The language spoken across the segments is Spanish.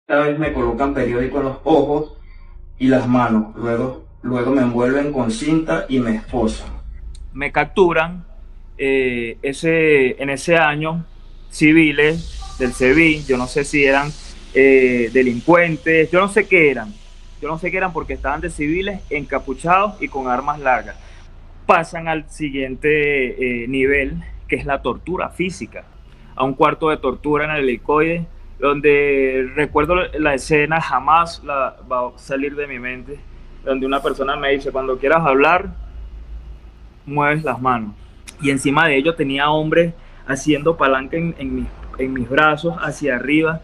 Esta vez me colocan periódico en los ojos y las manos. Luego me envuelven con cinta y me esposan. Me capturan en ese año civiles del SEBIN. Yo no sé si eran delincuentes, yo no sé qué eran porque estaban de civiles encapuchados y con armas largas. Pasan al siguiente nivel, que es la tortura física, a un cuarto de tortura en el helicoide, donde recuerdo la escena, jamás va a salir de mi mente, donde una persona me dice, cuando quieras hablar, mueves las manos. Y encima de ello tenía hombres haciendo palanca en mis brazos hacia arriba.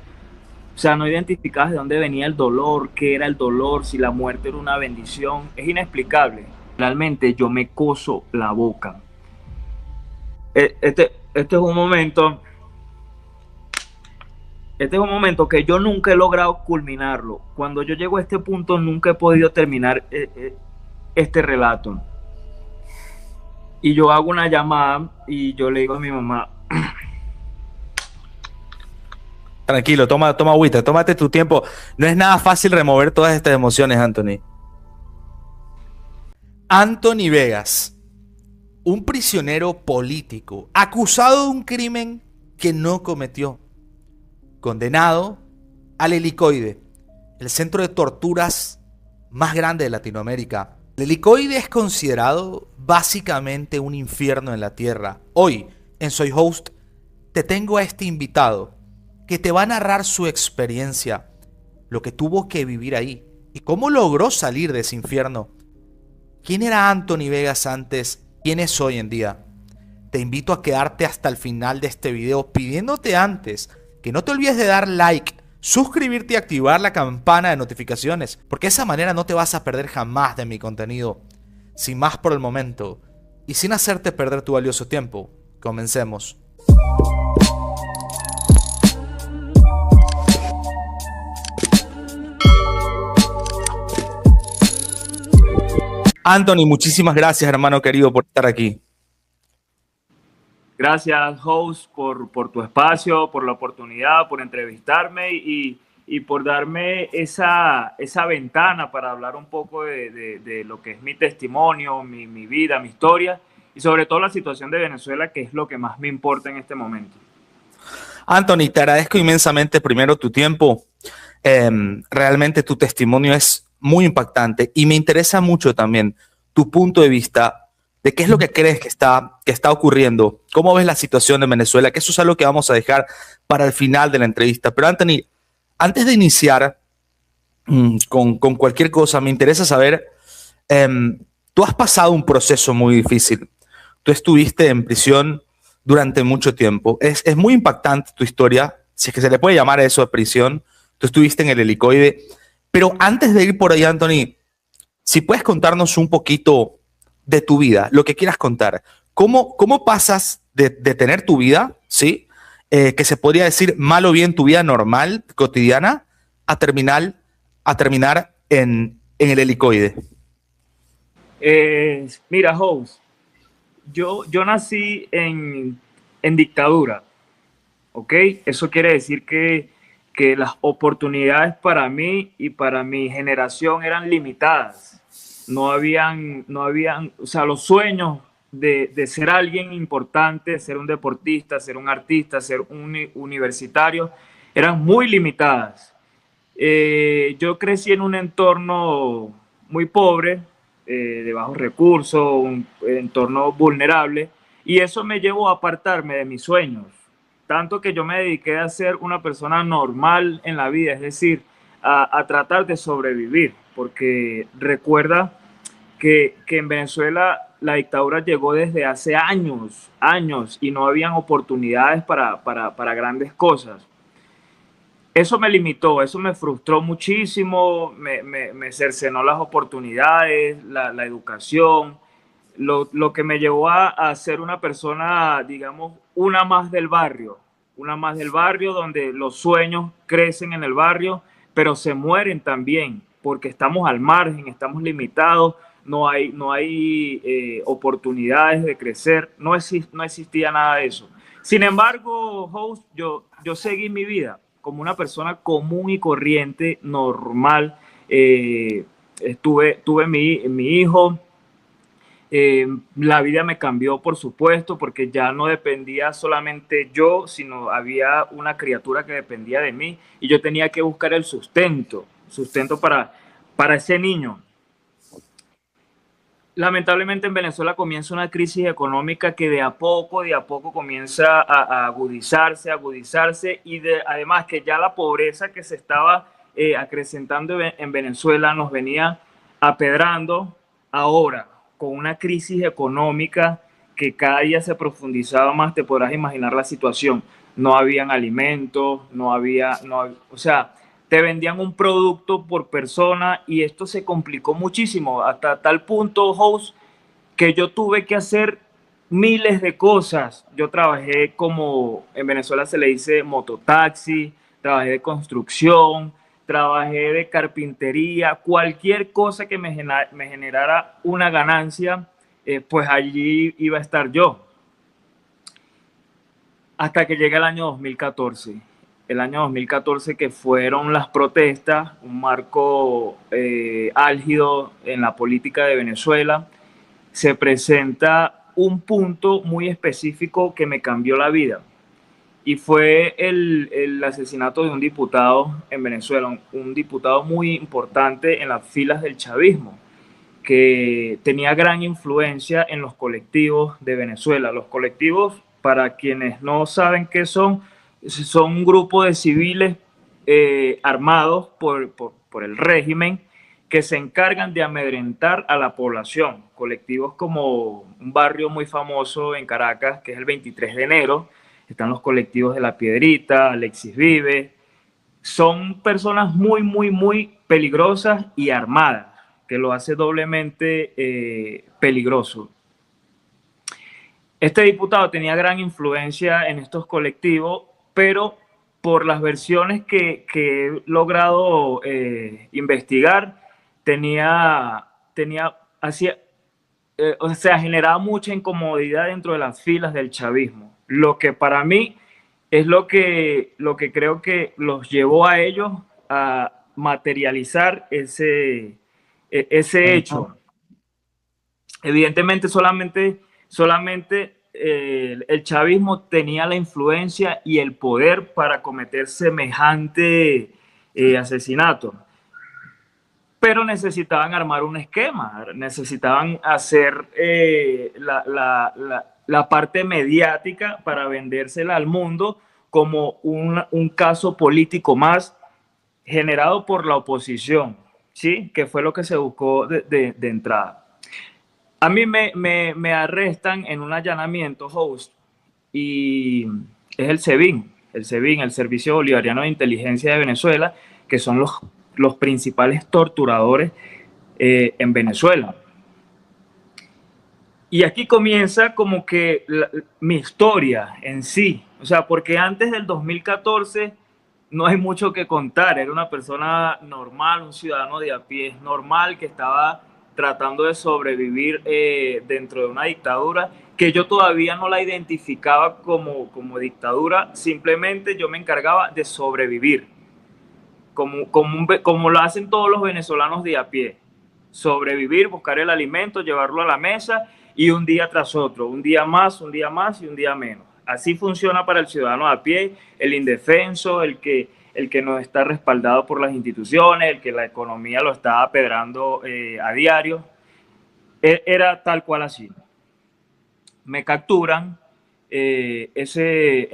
O sea, no identificabas de dónde venía el dolor, qué era el dolor, si la muerte era una bendición. Es inexplicable. Realmente yo me coso la boca. Este es un momento, este es un momento que yo nunca he logrado culminarlo. Cuando yo llego a este punto, nunca he podido terminar este relato. Y yo hago una llamada y yo le digo a mi mamá, Tranquilo, toma agüita, tómate tu tiempo. No es nada fácil remover todas estas emociones, Anthony. Anthony Vegas, un prisionero político, acusado de un crimen que no cometió, condenado al helicoide, el centro de torturas más grande de Latinoamérica. El helicoide es considerado básicamente un infierno en la tierra. Hoy, en Soy Host, te tengo a este invitado que te va a narrar su experiencia, lo que tuvo que vivir ahí y cómo logró salir de ese infierno. ¿Quién era Anthony Vegas antes? ¿Quién es hoy en día? Te invito a quedarte hasta el final de este video pidiéndote antes que no te olvides de dar like, suscribirte y activar la campana de notificaciones, porque de esa manera no te vas a perder jamás de mi contenido. Sin más por el momento, y sin hacerte perder tu valioso tiempo, comencemos. Anthony, muchísimas gracias, hermano querido, por estar aquí. gracias, host, por tu espacio, por la oportunidad, por entrevistarme y por darme esa ventana para hablar un poco de lo que es mi testimonio, mi vida, mi historia y sobre todo la situación de Venezuela, que es lo que más me importa en este momento. Anthony, te agradezco inmensamente primero tu tiempo. Realmente tu testimonio es muy impactante y me interesa mucho también tu punto de vista de qué es lo que crees que está ocurriendo, cómo ves la situación en Venezuela, que eso es algo que vamos a dejar para el final de la entrevista. Pero Anthony, antes de iniciar con cualquier cosa, me interesa saber, tú has pasado un proceso muy difícil, tú estuviste en prisión durante mucho tiempo, es muy impactante tu historia, si es que se le puede llamar a eso de prisión, tú estuviste en el helicoide, pero antes de ir por ahí, Anthony, si puedes contarnos un poquito de tu vida, lo que quieras contar. ¿Cómo pasas de tener tu vida, ¿sí? Que se podría decir mal o bien tu vida normal, cotidiana, a terminar en el helicoide? Mira, host, yo nací en dictadura, ¿ok? Eso quiere decir que las oportunidades para mí y para mi generación eran limitadas. No habían, o sea, los sueños de ser alguien importante, ser un deportista, ser un artista, ser un universitario, eran muy limitadas. Yo crecí en un entorno muy pobre, de bajos recursos, un entorno vulnerable, y eso me llevó a apartarme de mis sueños. Tanto que yo me dediqué a ser una persona normal en la vida, es decir, a tratar de sobrevivir, porque recuerda que en Venezuela la dictadura llegó desde hace años, y no habían oportunidades para grandes cosas. Eso me limitó, eso me frustró muchísimo, me cercenó las oportunidades, la educación, lo que me llevó a ser una persona, digamos, una más del barrio, donde los sueños crecen en el barrio, pero se mueren también, porque estamos al margen, estamos limitados, no hay oportunidades de crecer, no existía nada de eso. Sin embargo, host, yo seguí mi vida. como una persona común y corriente, normal. Tuve mi hijo. La vida me cambió, por supuesto, porque ya no dependía solamente yo, sino había una criatura que dependía de mí y yo tenía que buscar el sustento para ese niño. Lamentablemente en Venezuela comienza una crisis económica que de a poco comienza a agudizarse y además que ya la pobreza que se estaba acrecentando en Venezuela nos venía apedrando ahora con una crisis económica que cada día se profundizaba más. Te podrás imaginar la situación. No habían alimentos, o sea, te vendían un producto por persona y esto se complicó muchísimo hasta tal punto, host, que yo tuve que hacer miles de cosas. Yo trabajé como en Venezuela se le dice mototaxi, trabajé de construcción, trabajé de carpintería, cualquier cosa que me generara una ganancia, pues allí iba a estar yo. Hasta que llega el año 2014. El año 2014 que fueron las protestas, un marco álgido en la política de Venezuela, se presenta un punto muy específico que me cambió la vida y fue el asesinato de un diputado en Venezuela, un diputado muy importante en las filas del chavismo, que tenía gran influencia en los colectivos de Venezuela. Los colectivos, para quienes no saben qué son un grupo de civiles armados por el régimen que se encargan de amedrentar a la población. Colectivos como un barrio muy famoso en Caracas, que es el 23 de enero, están los colectivos de La Piedrita, Alexis Vive. Son personas muy peligrosas y armadas, que lo hace doblemente peligroso. Este diputado tenía gran influencia en estos colectivos, pero por las versiones que he logrado investigar, hacía, o sea, generaba mucha incomodidad dentro de las filas del chavismo, lo que para mí es lo que creo que los llevó a ellos a materializar ese hecho. Evidentemente solamente el chavismo tenía la influencia y el poder para cometer semejante asesinato. Pero necesitaban armar un esquema, necesitaban hacer la parte mediática para vendérsela al mundo como un caso político más generado por la oposición, ¿sí? Que fue lo que se buscó de entrada. A mí me arrestan en un allanamiento, host, y es el SEBIN, el Servicio Bolivariano de Inteligencia de Venezuela, que son los principales torturadores en Venezuela. Y aquí comienza como que mi historia en sí, o sea, porque antes del 2014 no hay mucho que contar, era una persona normal, un ciudadano de a pie normal que estaba tratando de sobrevivir dentro de una dictadura que yo todavía no la identificaba como dictadura, simplemente yo me encargaba de sobrevivir, como lo hacen todos los venezolanos de a pie, sobrevivir, buscar el alimento, llevarlo a la mesa y un día tras otro, un día más y un día menos. Así funciona para el ciudadano de a pie, el indefenso, el que no está respaldado por las instituciones, el que la economía lo está apedrando a diario. Era tal cual así. Me capturan en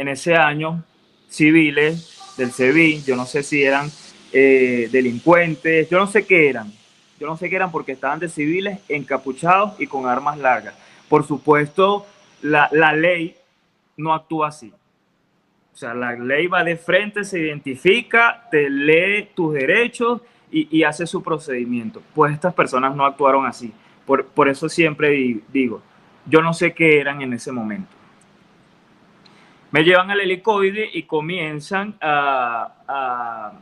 ese año civiles del SEBIN, yo no sé si eran delincuentes, yo no sé qué eran porque estaban de civiles encapuchados y con armas largas. Por supuesto, la ley no actúa así. O sea, la ley va de frente, se identifica, te lee tus derechos y hace su procedimiento. Pues estas personas no actuaron así. Por eso siempre digo, yo no sé qué eran en ese momento. Me llevan al helicoide y comienzan a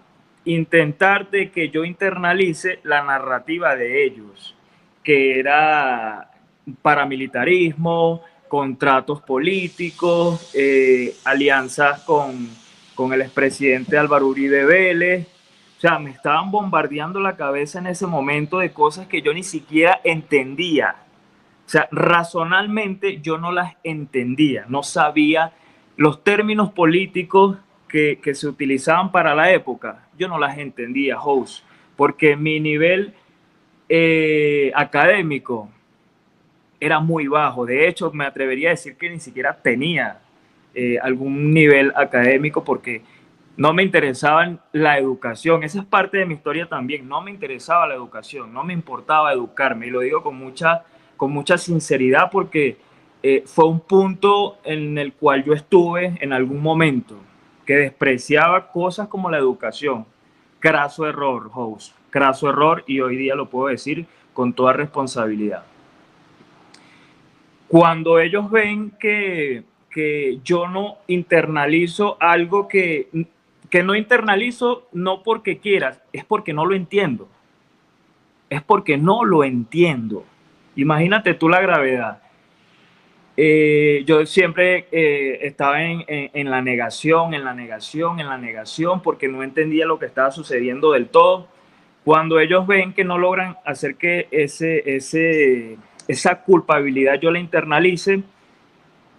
intentar de que yo internalice la narrativa de ellos, que era paramilitarismo, contratos políticos, alianzas con el expresidente Álvaro Uribe Vélez. O sea, me estaban bombardeando la cabeza en ese momento de cosas que yo ni siquiera entendía. O sea, razonalmente yo no las entendía, no sabía los términos políticos que se utilizaban para la época, yo no las entendía, host, porque mi nivel académico era muy bajo. De hecho, me atrevería a decir que ni siquiera tenía algún nivel académico porque no me interesaba la educación. Esa es parte de mi historia también. No me interesaba la educación, no me importaba educarme. Y lo digo con mucha sinceridad porque fue un punto en el cual yo estuve en algún momento que despreciaba cosas como la educación. Craso error, host. Craso error, y hoy día lo puedo decir con toda responsabilidad. Cuando ellos ven que yo no internalizo algo que no internalizo, no porque quieras, es porque no lo entiendo. Es porque no lo entiendo. Imagínate tú la gravedad. Yo siempre estaba en la negación, en la negación, en la negación, porque no entendía lo que estaba sucediendo del todo. Cuando ellos ven que no logran hacer que esa culpabilidad yo la internalice,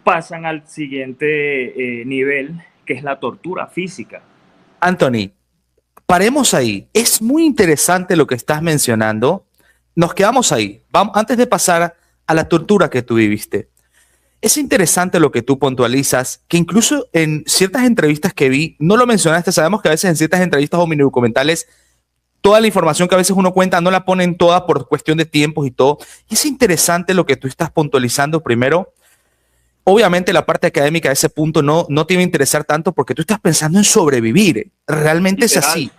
pasan al siguiente nivel, que es la tortura física. Anthony, paremos ahí. Es muy interesante lo que estás mencionando. Nos quedamos ahí. Vamos, antes de pasar a la tortura que tú viviste. Es interesante lo que tú puntualizas, que incluso en ciertas entrevistas que vi, no lo mencionaste, sabemos que a veces en ciertas entrevistas o mini documentales, toda la información que a veces uno cuenta no la ponen toda por cuestión de tiempos y todo. Y es interesante lo que tú estás puntualizando primero. Obviamente la parte académica de ese punto no te iba a interesar tanto porque tú estás pensando en sobrevivir. Realmente es así.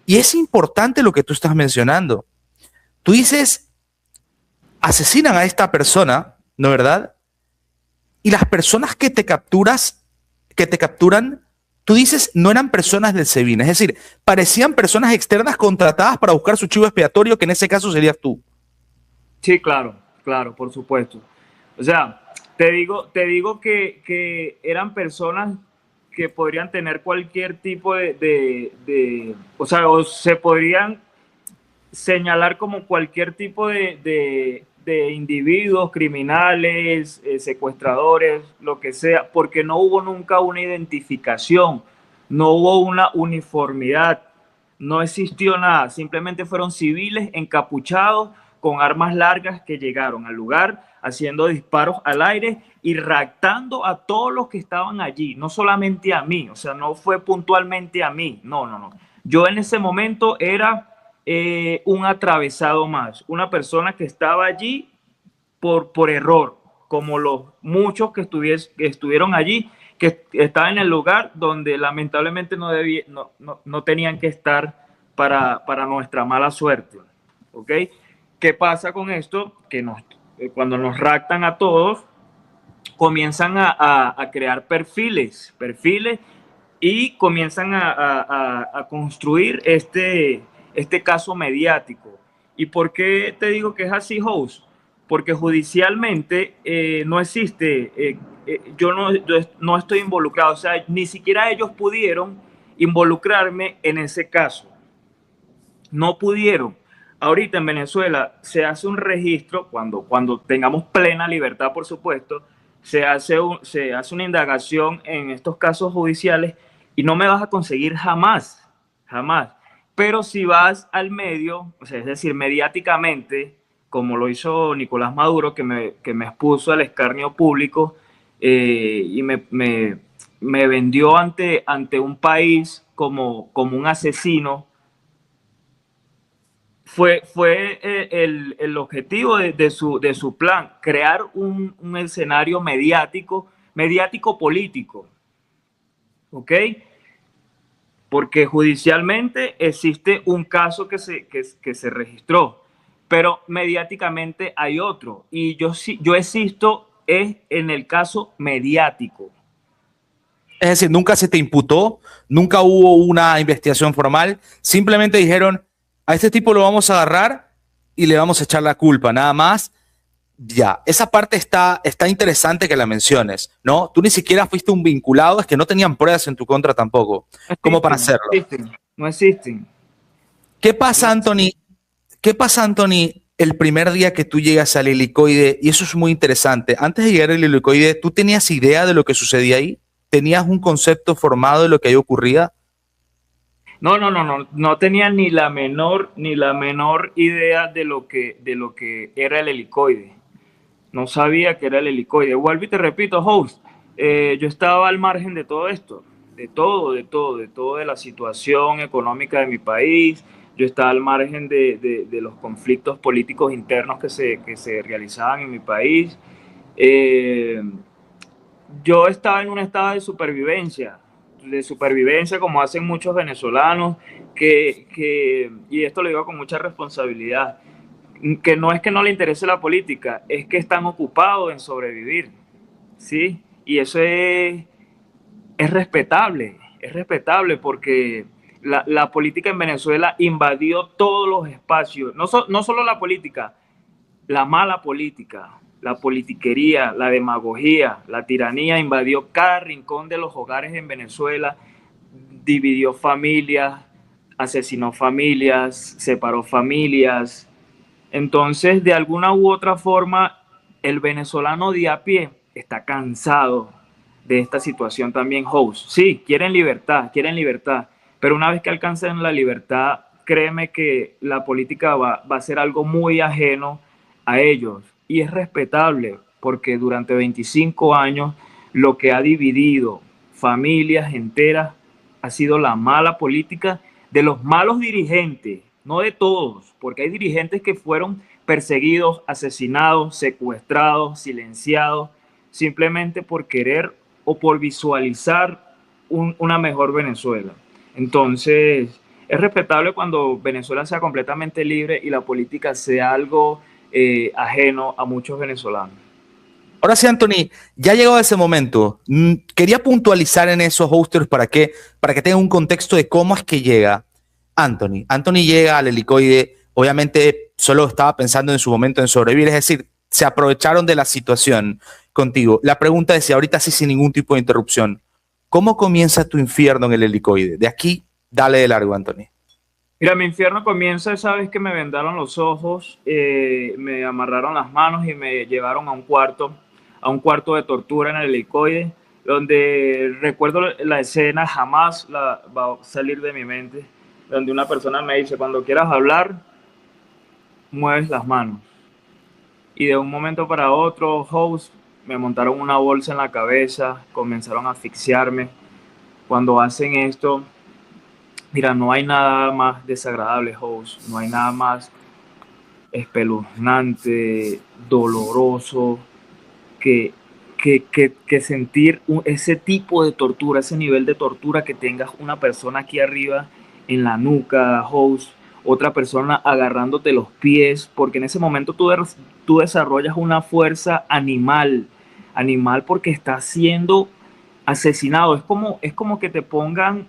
Y es importante lo que tú estás mencionando. Tú dices, asesinan a esta persona, ¿no es verdad? Y las personas que te capturan, tú dices, no eran personas del SEBIN. Es decir, parecían personas externas contratadas para buscar su chivo expiatorio, que en ese caso serías tú. Sí, claro, claro, por supuesto. O sea, te digo que eran personas que podrían tener cualquier tipo o sea, o se podrían señalar como cualquier tipo de individuos, criminales, secuestradores, lo que sea, porque no hubo nunca una identificación, no hubo una uniformidad, no existió nada, simplemente fueron civiles encapuchados con armas largas que llegaron al lugar haciendo disparos al aire y raptando a todos los que estaban allí, no solamente a mí, o sea, no fue puntualmente a mí, no. Yo en ese momento era un atravesado más, una persona que estaba allí por error, como los muchos que estuvieron allí, que estaban en el lugar donde lamentablemente no tenían que estar para nuestra mala suerte. ¿Ok? ¿Qué pasa con esto? Que cuando nos raptan a todos, comienzan a crear perfiles y comienzan a construir este caso mediático. ¿Y por qué te digo que es así, host? Porque judicialmente no existe, yo no estoy involucrado, o sea, ni siquiera ellos pudieron involucrarme en ese caso. No pudieron. Ahorita en Venezuela se hace un registro, cuando tengamos plena libertad, por supuesto, se hace una indagación en estos casos judiciales y no me vas a conseguir jamás, jamás. Pero si vas al medio, o sea, es decir, mediáticamente, como lo hizo Nicolás Maduro, que me expuso al escarnio público y me vendió ante un país como un asesino, fue el objetivo de su plan, crear un escenario mediático político, ¿ok? Porque judicialmente existe un caso que se registró, pero mediáticamente hay otro, y yo existo es en el caso mediático. Es decir, nunca se te imputó, nunca hubo una investigación formal, simplemente dijeron, a este tipo lo vamos a agarrar y le vamos a echar la culpa, nada más. Ya, esa parte está interesante que la menciones, ¿no? Tú ni siquiera fuiste un vinculado, es que no tenían pruebas en tu contra tampoco, No como para existen, hacerlo. no existen, no existen. ¿Qué No pasa, existen. Anthony? ¿Qué pasa, Anthony, el primer día que tú llegas al helicoide? Y eso es muy interesante. Antes de llegar al helicoide, ¿tú tenías idea de lo que sucedía ahí? ¿Tenías un concepto formado de lo que ahí ocurría? No tenía ni la menor idea de lo que era el helicoide. No sabía que era el helicoide. Vuelvo y te repito, host, yo estaba al margen de todo esto, de todo, de la situación económica de mi país. Yo estaba al margen de los conflictos políticos internos que se realizaban en mi país. Eh, yo estaba en un estado de supervivencia como hacen muchos venezolanos, y esto lo digo con mucha responsabilidad, que no es que no le interese la política, es que están ocupados en sobrevivir, ¿sí? Y eso es respetable porque la política en Venezuela invadió todos los espacios, no solo la política, la mala política, la politiquería, la demagogia, la tiranía invadió cada rincón de los hogares en Venezuela, dividió familias, asesinó familias, separó familias. Entonces, de alguna u otra forma, el venezolano de a pie está cansado de esta situación también, host. Sí, quieren libertad, pero una vez que alcancen la libertad, créeme que la política va a ser algo muy ajeno a ellos. Y es respetable, porque durante 25 años lo que ha dividido familias enteras ha sido la mala política de los malos dirigentes, no de todos, porque hay dirigentes que fueron perseguidos, asesinados, secuestrados, silenciados, simplemente por querer o por visualizar una mejor Venezuela. Entonces, es respetable cuando Venezuela sea completamente libre y la política sea algo ajeno a muchos venezolanos. Ahora sí, Anthony, ya ha llegado ese momento. Quería puntualizar en esos hosters para que tengan un contexto de cómo es que llega Anthony. Anthony llega al helicoide, obviamente solo estaba pensando en su momento en sobrevivir, es decir, se aprovecharon de la situación contigo. La pregunta es si ahorita sí sin ningún tipo de interrupción, ¿cómo comienza tu infierno en el helicoide? De aquí, dale de largo, Anthony. Mira, mi infierno comienza esa vez que me vendaron los ojos, me amarraron las manos y me llevaron a un cuarto de tortura en el helicoide, donde recuerdo la escena, jamás va a salir de mi mente, donde una persona me dice, cuando quieras hablar, mueves las manos. Y de un momento para otro, host, me montaron una bolsa en la cabeza, comenzaron a asfixiarme. Cuando hacen esto, mira, no hay nada más desagradable, host, no hay nada más espeluznante, doloroso, que, que sentir ese tipo de tortura, ese nivel de tortura que tengas una persona aquí arriba en la nuca, host, otra persona agarrándote los pies, porque en ese momento tú desarrollas una fuerza animal porque estás siendo asesinado. Es como que te pongan,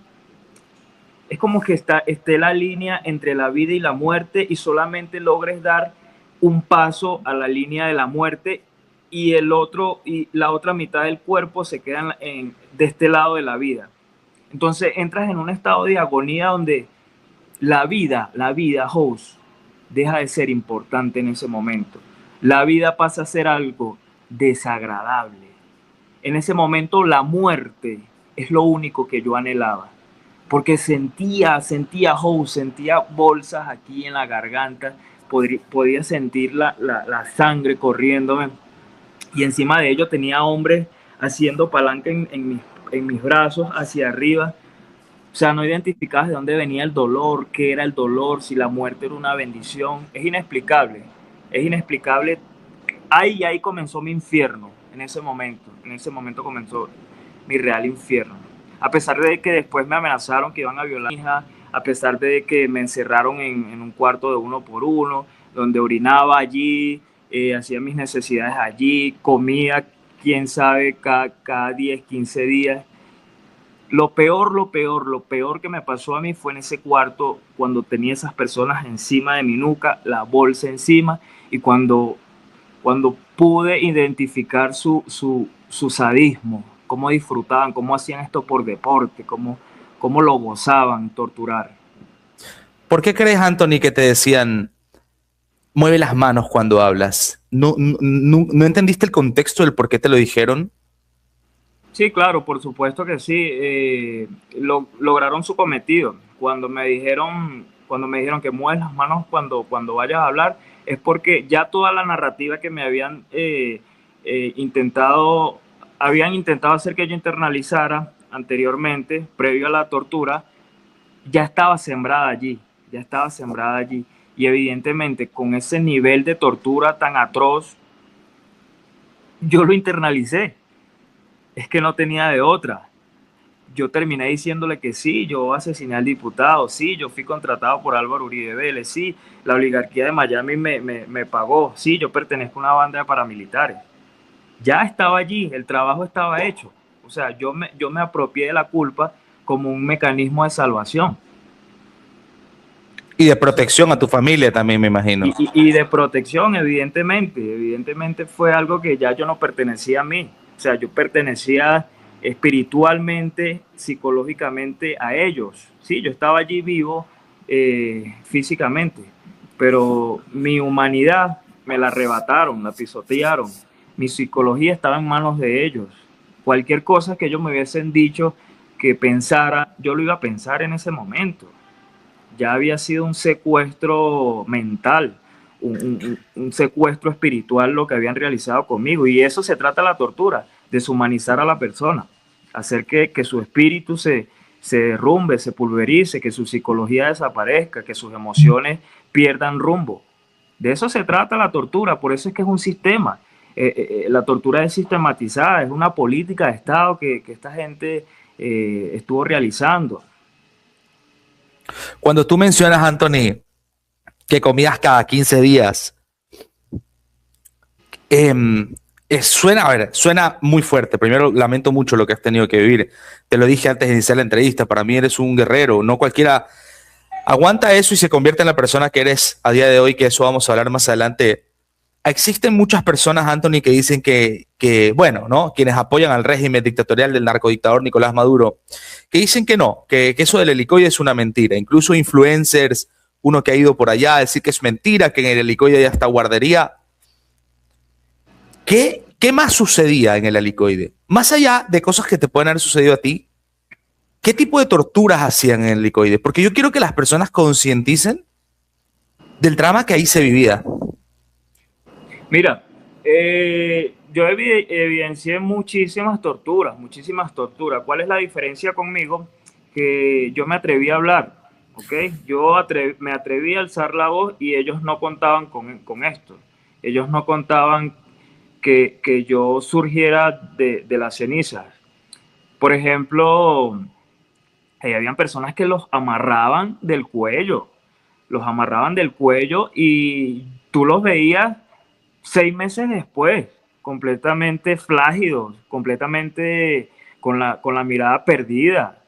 es como que esté la línea entre la vida y la muerte y solamente logres dar un paso a la línea de la muerte y el otro y la otra mitad del cuerpo se queda de este lado de la vida. Entonces entras en un estado de agonía donde la vida, host, deja de ser importante en ese momento. La vida pasa a ser algo desagradable. En ese momento la muerte es lo único que yo anhelaba porque sentía bolsas aquí en la garganta, podía sentir la sangre corriéndome y encima de ello tenía hombres haciendo palanca en mis brazos hacia arriba. O sea, no identificabas de dónde venía el dolor, qué era el dolor, si la muerte era una bendición. Es inexplicable. Ahí comenzó mi infierno, en ese momento comenzó mi real infierno. A pesar de que después me amenazaron que iban a violar a mi hija, a pesar de que me encerraron en un cuarto de uno por uno, donde orinaba allí, hacía mis necesidades allí, comía, quién sabe, cada 10, 15 días. Lo peor que me pasó a mí fue en ese cuarto cuando tenía esas personas encima de mi nuca, la bolsa encima, y cuando cuando pude identificar su sadismo, cómo disfrutaban, cómo hacían esto por deporte, cómo lo gozaban torturar. ¿Por qué crees, Anthony, que te decían mueve las manos cuando hablas? ¿No entendiste el contexto del por qué te lo dijeron? Sí, claro, por supuesto que sí. Lograron su cometido. Cuando me dijeron que mueves las manos cuando vayas a hablar, es porque ya toda la narrativa que me habían intentado hacer que yo internalizara anteriormente, previo a la tortura, ya estaba sembrada allí, ya estaba sembrada allí. Y evidentemente con ese nivel de tortura tan atroz, yo lo internalicé. Es que no tenía de otra. Yo terminé diciéndole que sí, yo asesiné al diputado, sí, yo fui contratado por Álvaro Uribe Vélez, sí, la oligarquía de Miami me pagó, sí, yo pertenezco a una banda de paramilitares. Ya estaba allí, el trabajo estaba hecho. O sea, yo me apropié de la culpa como un mecanismo de salvación. Y de protección a tu familia también, me imagino. Y de protección, evidentemente fue algo que ya yo no pertenecía a mí, o sea, yo pertenecía espiritualmente, psicológicamente a ellos, sí, yo estaba allí vivo físicamente, pero mi humanidad me la arrebataron, la pisotearon, mi psicología estaba en manos de ellos, cualquier cosa que ellos me hubiesen dicho que pensara, yo lo iba a pensar en ese momento. Ya había sido un secuestro mental, un secuestro espiritual lo que habían realizado conmigo. Y eso se trata la tortura, deshumanizar a la persona, hacer que su espíritu se derrumbe, se pulverice, que su psicología desaparezca, que sus emociones pierdan rumbo. De eso se trata la tortura, por eso es que es un sistema. La tortura es sistematizada, es una política de Estado que esta gente estuvo realizando. Cuando tú mencionas, Anthony, que comías cada 15 días, eh, suena, a ver, suena muy fuerte. Primero, lamento mucho lo que has tenido que vivir. Te lo dije antes de iniciar la entrevista, para mí eres un guerrero, no cualquiera aguanta eso y se convierte en la persona que eres a día de hoy, que eso vamos a hablar más adelante. Existen muchas personas, Anthony, que dicen bueno, ¿no? Quienes apoyan al régimen dictatorial del narcodictador Nicolás Maduro, que dicen que no, que eso del helicoide es una mentira. Incluso influencers, uno que ha ido por allá a decir que es mentira, que en el helicoide ya está guardería. ¿Qué más sucedía en el helicoide? Más allá de cosas que te pueden haber sucedido a ti, ¿qué tipo de torturas hacían en el helicoide? Porque yo quiero que las personas concienticen del drama que ahí se vivía. Mira, yo evidencié muchísimas torturas, muchísimas torturas. ¿Cuál es la diferencia conmigo? Que yo me atreví a hablar, ¿ok? Me atreví a alzar la voz y ellos no contaban con esto. Ellos no contaban que yo surgiera de las cenizas. Por ejemplo, habían personas que los amarraban del cuello y tú los veías 6 meses después, completamente flácidos, completamente con la mirada perdida.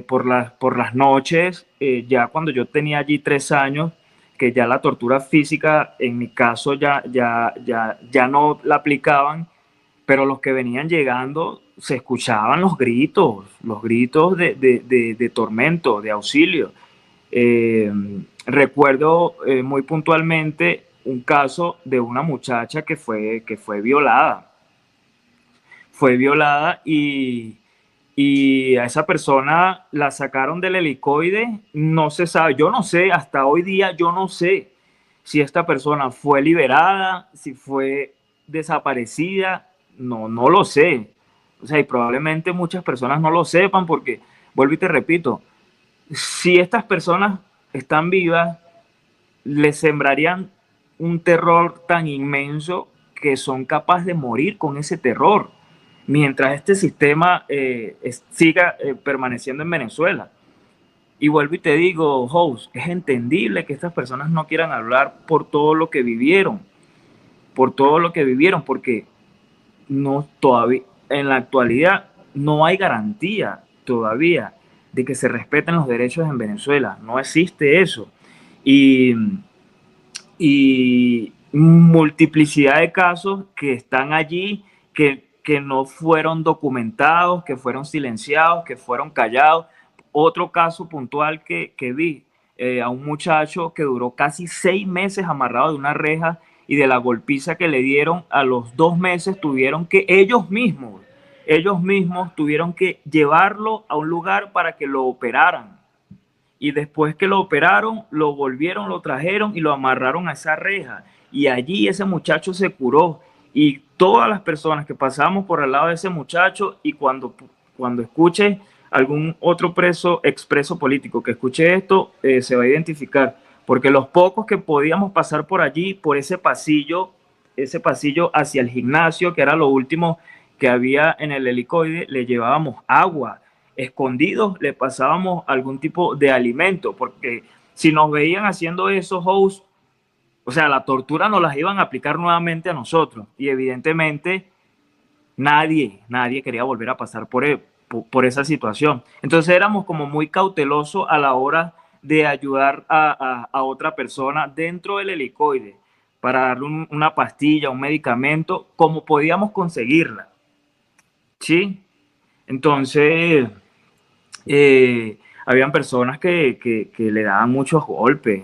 Por las noches, ya cuando yo tenía allí 3 años, que ya la tortura física, en mi caso, ya no la aplicaban, pero los que venían llegando se escuchaban los gritos de tormento, de auxilio. Eh, Recuerdo muy puntualmente un caso de una muchacha que fue violada. Fue violada y a esa persona la sacaron del helicoide. No se sabe, yo no sé, hasta hoy día yo no sé si esta persona fue liberada, si fue desaparecida, no lo sé. O sea, y probablemente muchas personas no lo sepan porque, vuelvo y te repito, si estas personas están vivas, les sembrarían un terror tan inmenso que son capaces de morir con ese terror, mientras este sistema siga permaneciendo en Venezuela. Y vuelvo y te digo, host, es entendible que estas personas no quieran hablar por todo lo que vivieron, porque no todavía, en la actualidad no hay garantía todavía de que se respeten los derechos en Venezuela. No existe eso. Y, y, multiplicidad de casos que están allí, que no fueron documentados, que fueron silenciados, que fueron callados. Otro caso puntual que vi, a un muchacho que duró casi 6 meses amarrado de una reja y de la golpiza que le dieron a los 2 meses tuvieron que ellos mismos tuvieron que llevarlo a un lugar para que lo operaran. Y después que lo operaron, lo volvieron, lo trajeron y lo amarraron a esa reja. Y allí ese muchacho se curó. Y todas las personas que pasamos por al lado de ese muchacho, y cuando escuche algún otro expreso político que escuche esto, se va a identificar. Porque los pocos que podíamos pasar por allí, por ese pasillo hacia el gimnasio, que era lo último que había en el helicoide, le llevábamos agua, escondidos le pasábamos algún tipo de alimento, porque si nos veían haciendo esos hosts, o sea, la tortura nos las iban a aplicar nuevamente a nosotros, y evidentemente nadie quería volver a pasar por esa situación. Entonces éramos como muy cautelosos a la hora de ayudar a otra persona dentro del helicoide para darle una pastilla, un medicamento, como podíamos conseguirla, ¿sí? Entonces, habían personas que le daban muchos golpes,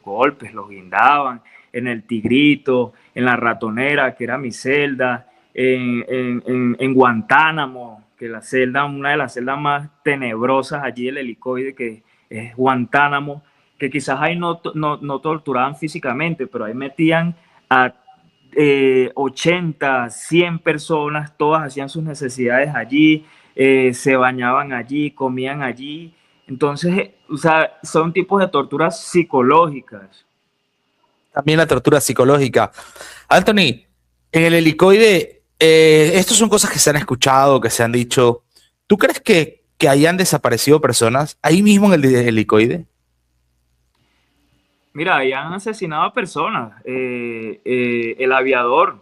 golpes, los guindaban en el Tigrito, en la Ratonera, que era mi celda, en Guantánamo, que la celda, una de las celdas más tenebrosas allí del helicoide, que es Guantánamo, que quizás ahí no torturaban físicamente, pero ahí metían a 80, 100 personas, todas hacían sus necesidades allí, se bañaban allí, comían allí. Entonces, o sea, son tipos de torturas psicológicas. También la tortura psicológica. Anthony, en el helicoide, estas son cosas que se han escuchado, que se han dicho. ¿Tú crees que hayan desaparecido personas ahí mismo en el helicoide? Mira, ahí han asesinado a personas. El aviador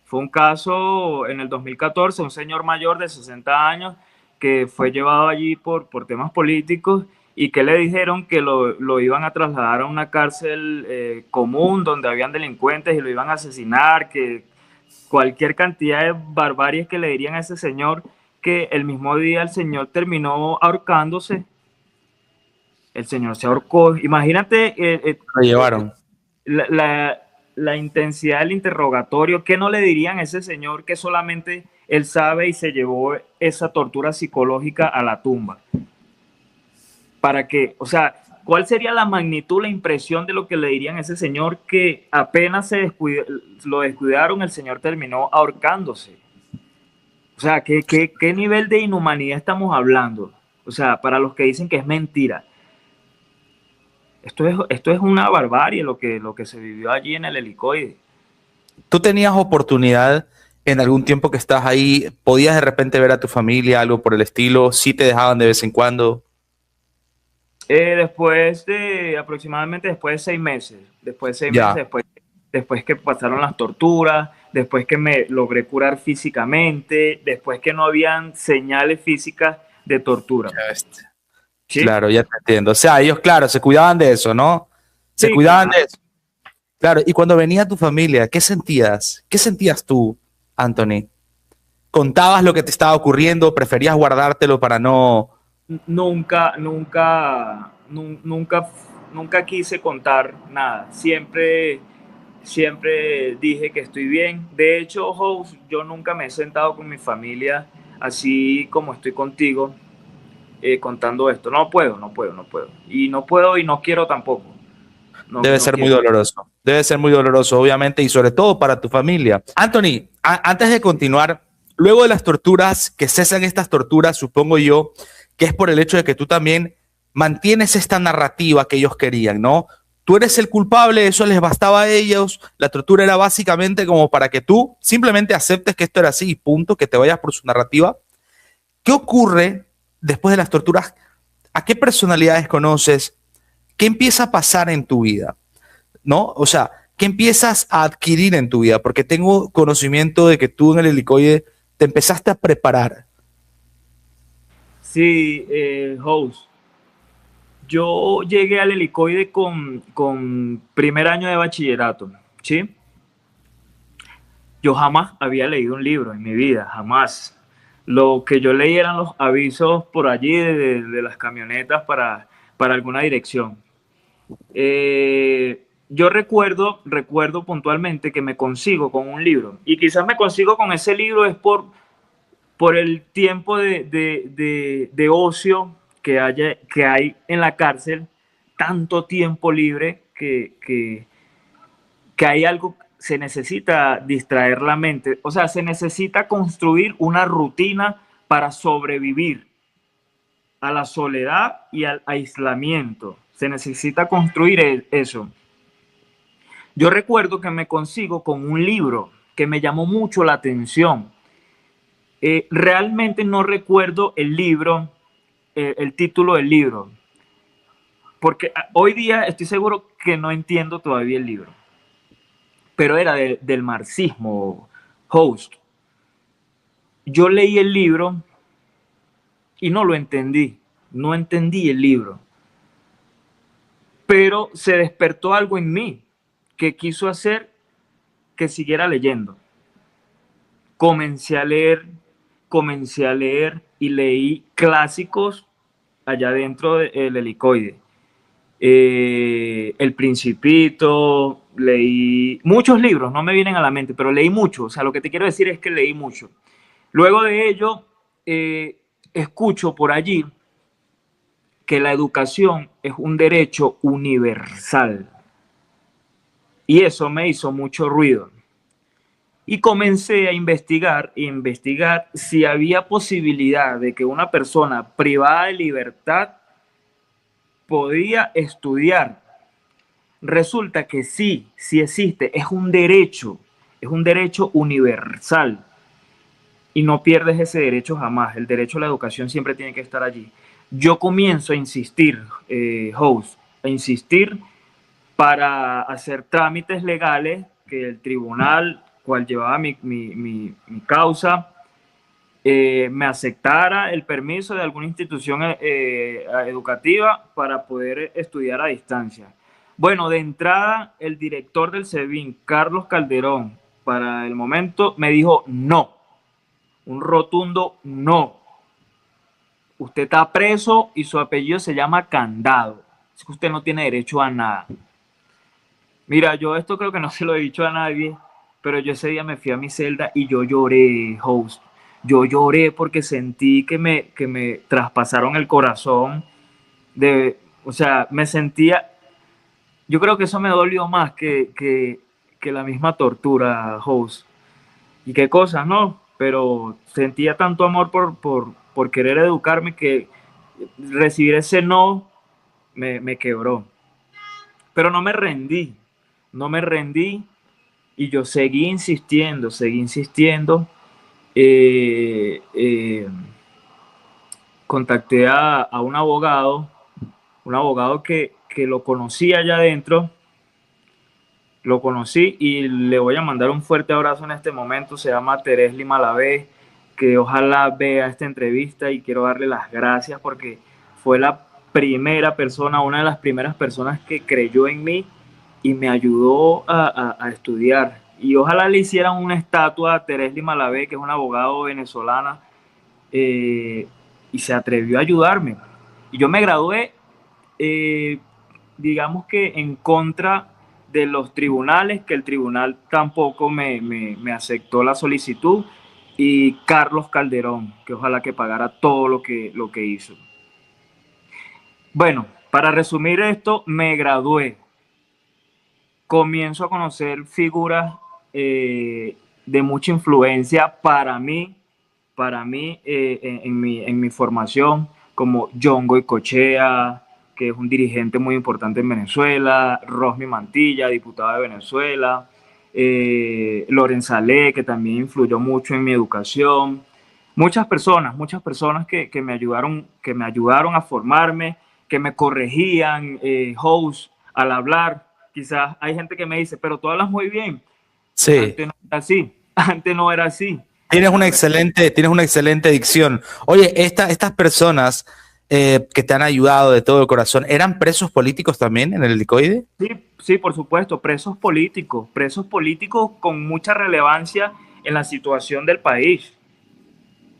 fue un caso en el 2014, un señor mayor de 60 años que fue llevado allí por temas políticos y que le dijeron que lo iban a trasladar a una cárcel común donde habían delincuentes y lo iban a asesinar, que cualquier cantidad de barbaries que le dirían a ese señor, que el mismo día el señor terminó ahorcándose. El señor se ahorcó. Imagínate Lo llevaron. la, la, la intensidad del interrogatorio. ¿Qué no le dirían a ese señor que solamente él sabe y se llevó esa tortura psicológica a la tumba? Para que, o sea, ¿cuál sería la magnitud, la impresión de lo que le dirían a ese señor que apenas lo descuidaron, el señor terminó ahorcándose? O sea, ¿qué nivel de inhumanidad estamos hablando? O sea, para los que dicen que es mentira. Esto es una barbarie lo que se vivió allí en el helicoide. ¿Tú tenías oportunidad en algún tiempo que estás ahí? ¿Podías de repente ver a tu familia, algo por el estilo? ¿Sí te dejaban de vez en cuando? Aproximadamente después de 6 meses, Ya, después que pasaron las torturas, después que me logré curar físicamente, después que no habían señales físicas de tortura. ya ves. ¿Sí? Claro, ya te entiendo. O sea, ellos, claro, se cuidaban de eso, ¿no? Se Sí, cuidaban claro. de eso. Claro, y cuando venía tu familia, ¿qué sentías? ¿Qué sentías tú, Anthony? ¿Contabas lo que te estaba ocurriendo? ¿Preferías guardártelo para no? Nunca, nunca, nunca, nunca quise contar nada. Siempre dije que estoy bien. De hecho, Host, yo nunca me he sentado con mi familia así como estoy contigo contando esto. No puedo. Y no puedo y no quiero tampoco. Debe No ser muy quiero. doloroso. Debe ser muy doloroso, obviamente, y sobre todo para tu familia. Anthony, antes de continuar, luego de las torturas, que cesan estas torturas, supongo yo, que es por el hecho de que tú también mantienes esta narrativa que ellos querían, ¿no? Tú eres el culpable, eso les bastaba a ellos, la tortura era básicamente como para que tú simplemente aceptes que esto era así y punto, que te vayas por su narrativa. ¿Qué ocurre después de las torturas? ¿A qué personalidades conoces? ¿Qué empieza a pasar en tu vida? ¿No? O sea, ¿qué empiezas a adquirir en tu vida? Porque tengo conocimiento de que tú en el helicoide te empezaste a preparar. Sí, Host. Yo llegué al helicoide con primer año de bachillerato, ¿sí? Yo jamás había leído un libro en mi vida, jamás. Lo que yo leí eran los avisos por allí de las camionetas para alguna dirección. Yo recuerdo puntualmente que me consigo con un libro y quizás me consigo con ese libro es por el tiempo de ocio que hay en la cárcel, tanto tiempo libre que hay algo, se necesita distraer la mente, o sea, se necesita construir una rutina para sobrevivir a la soledad y al aislamiento. Se necesita construir eso. Yo recuerdo que me consigo con un libro que me llamó mucho la atención. Realmente no recuerdo el libro, el título del libro, porque hoy día estoy seguro que no entiendo todavía el libro, pero era del marxismo, Host. Yo leí el libro y no lo entendí, no entendí el libro, pero se despertó algo en mí que quiso hacer que siguiera leyendo. Comencé a leer, comencé a leer y leí clásicos allá dentro del Helicoide. El Principito, leí muchos libros, no me vienen a la mente, pero leí mucho. O sea, lo que te quiero decir es que leí mucho. Luego de ello, escucho por allí que la educación es un derecho universal. Y eso me hizo mucho ruido. Y comencé a investigar si había posibilidad de que una persona privada de libertad podía estudiar. Resulta que sí, sí existe, es un derecho universal. Y no pierdes ese derecho jamás. El derecho a la educación siempre tiene que estar allí. Yo comienzo a insistir, Host, a insistir para hacer trámites legales que el tribunal, cual llevaba mi causa, me aceptara el permiso de alguna institución educativa para poder estudiar a distancia. Bueno, de entrada, el director del SEBIN, Carlos Calderón, para el momento me dijo no, un rotundo no. Usted está preso y su apellido se llama Candado. Es que usted no tiene derecho a nada. Mira, yo esto creo que no se lo he dicho a nadie, pero yo ese día me fui a mi celda y yo lloré, Host. Yo lloré porque sentí que me traspasaron el corazón. O sea, me sentía, yo creo que eso me dolió más que la misma tortura, Host. Y qué cosas, ¿no? Pero sentía tanto amor por querer educarme que recibir ese no me quebró. Pero no me rendí, no me rendí y yo seguí insistiendo. Eh, eh, Contacté a un abogado que lo conocí allá adentro, lo conocí y le voy a mandar un fuerte abrazo en este momento, se llama Teresli Malavé, que ojalá vea esta entrevista y quiero darle las gracias porque fue la primera persona, una de las primeras personas que creyó en mí y me ayudó a estudiar. Y ojalá le hicieran una estatua a Teresli Malavé, que es una abogado venezolana, eh, y se atrevió a ayudarme. Y yo me gradué, eh, digamos que en contra de los tribunales, que el tribunal tampoco me aceptó la solicitud, y Carlos Calderón, que ojalá que pagara todo lo que hizo. Bueno, para resumir esto, me gradué. Comienzo a conocer figuras de mucha influencia para mí en mi formación, como John Goycochea, que es un dirigente muy importante en Venezuela, Rosmy Mantilla, diputado de Venezuela, Loren Saleh, que también influyó mucho en mi educación. Muchas personas que me ayudaron a formarme, que me corregían, host, al hablar. Quizás hay gente que me dice, pero tú hablas muy bien. Sí. Antes no era así, antes no era así. Tienes una excelente dicción. Oye, estas personas que te han ayudado de todo el corazón, ¿eran presos políticos también en el Helicoide? Sí, sí, por supuesto, presos políticos con mucha relevancia en la situación del país,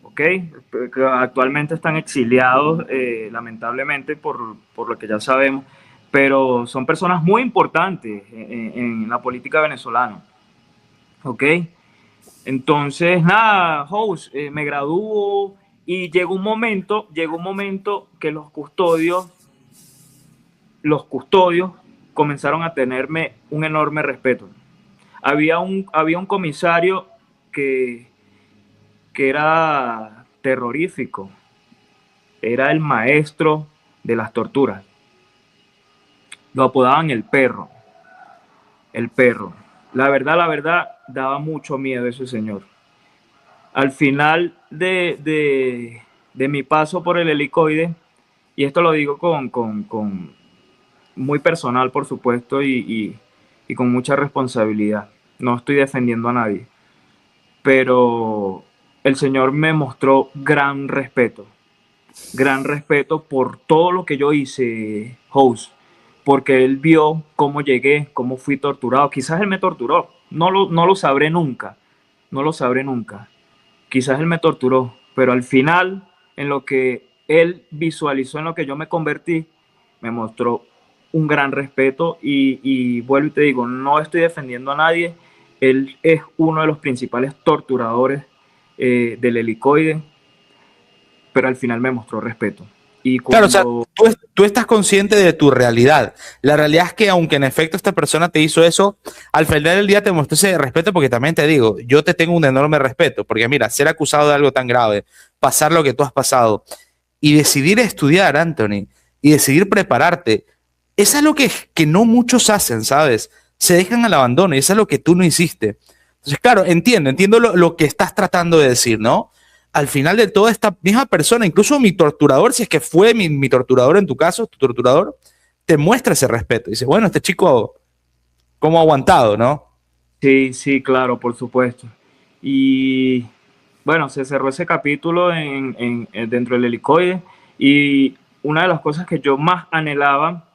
¿ok? Que actualmente están exiliados, lamentablemente, por lo que ya sabemos, pero son personas muy importantes en la política venezolana, ¿ok? Entonces, nada, host, me graduó y llegó un momento que los custodios comenzaron a tenerme un enorme respeto. Había un comisario que, que era terrorífico, era el maestro de las torturas. Lo apodaban el perro. La verdad, daba mucho miedo ese señor. Al final de mi paso por el helicoide, y esto lo digo con muy personal, por supuesto, y con mucha responsabilidad. No estoy defendiendo a nadie, pero el Señor me mostró gran respeto por todo lo que yo hice, host, porque Él vio cómo llegué, cómo fui torturado. Quizás Él me torturó, no lo sabré nunca, no lo sabré nunca. Quizás Él me torturó, pero al final, en lo que Él visualizó, en lo que yo me convertí, me mostró un gran respeto y vuelvo y te digo, no estoy defendiendo a nadie. Él es uno de los principales torturadores del helicoide, pero al final me mostró respeto. Y Claro, o sea, cuando... tú estás consciente de tu realidad. La realidad es que aunque en efecto esta persona te hizo eso, al final del día te mostró ese respeto porque también te digo, yo te tengo un enorme respeto, porque mira, ser acusado de algo tan grave, pasar lo que tú has pasado y decidir estudiar, Anthony, y decidir prepararte, es algo que no muchos hacen, ¿sabes? Se dejan al abandono y es algo que tú no hiciste. Entonces, claro, entiendo lo que estás tratando de decir, ¿no? Al final de toda esta misma persona, incluso mi torturador, si es que fue mi torturador en tu caso, tu torturador, te muestra ese respeto. Dice, bueno, este chico, ¿cómo ha aguantado, no? Sí, sí, claro, por supuesto. Y bueno, se cerró ese capítulo dentro del helicoide y una de las cosas que yo más anhelaba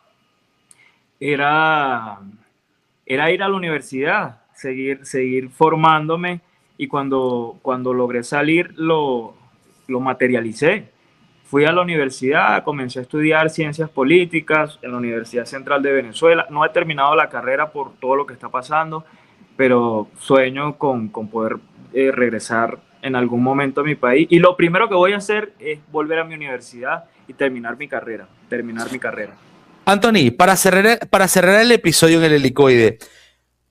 era, era ir a la universidad, seguir formándome y cuando logré salir lo materialicé. Fui a la universidad, comencé a estudiar ciencias políticas en la Universidad Central de Venezuela. No he terminado la carrera por todo lo que está pasando, pero sueño con poder regresar en algún momento a mi país. Y lo primero que voy a hacer es volver a mi universidad y terminar mi carrera. Anthony, para cerrar el episodio en el helicoide,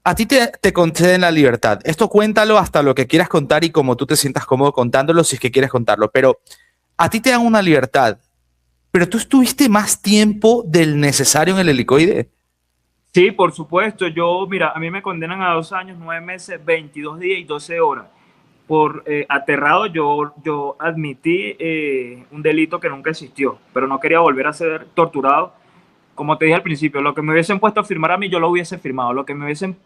a ti te conceden la libertad. Esto cuéntalo hasta lo que quieras contar y como tú te sientas cómodo contándolo si es que quieres contarlo, pero a ti te dan una libertad, pero tú estuviste más tiempo del necesario en el helicoide. Sí, por supuesto. Mira, a mí me condenan a 2 años, 9 meses, 22 días y 12 horas. Por aterrado, yo admití un delito que nunca existió, pero no quería volver a ser torturado. Como te dije al principio, lo que me hubiesen puesto a firmar a mí, yo lo hubiese firmado. Lo que me hubiesen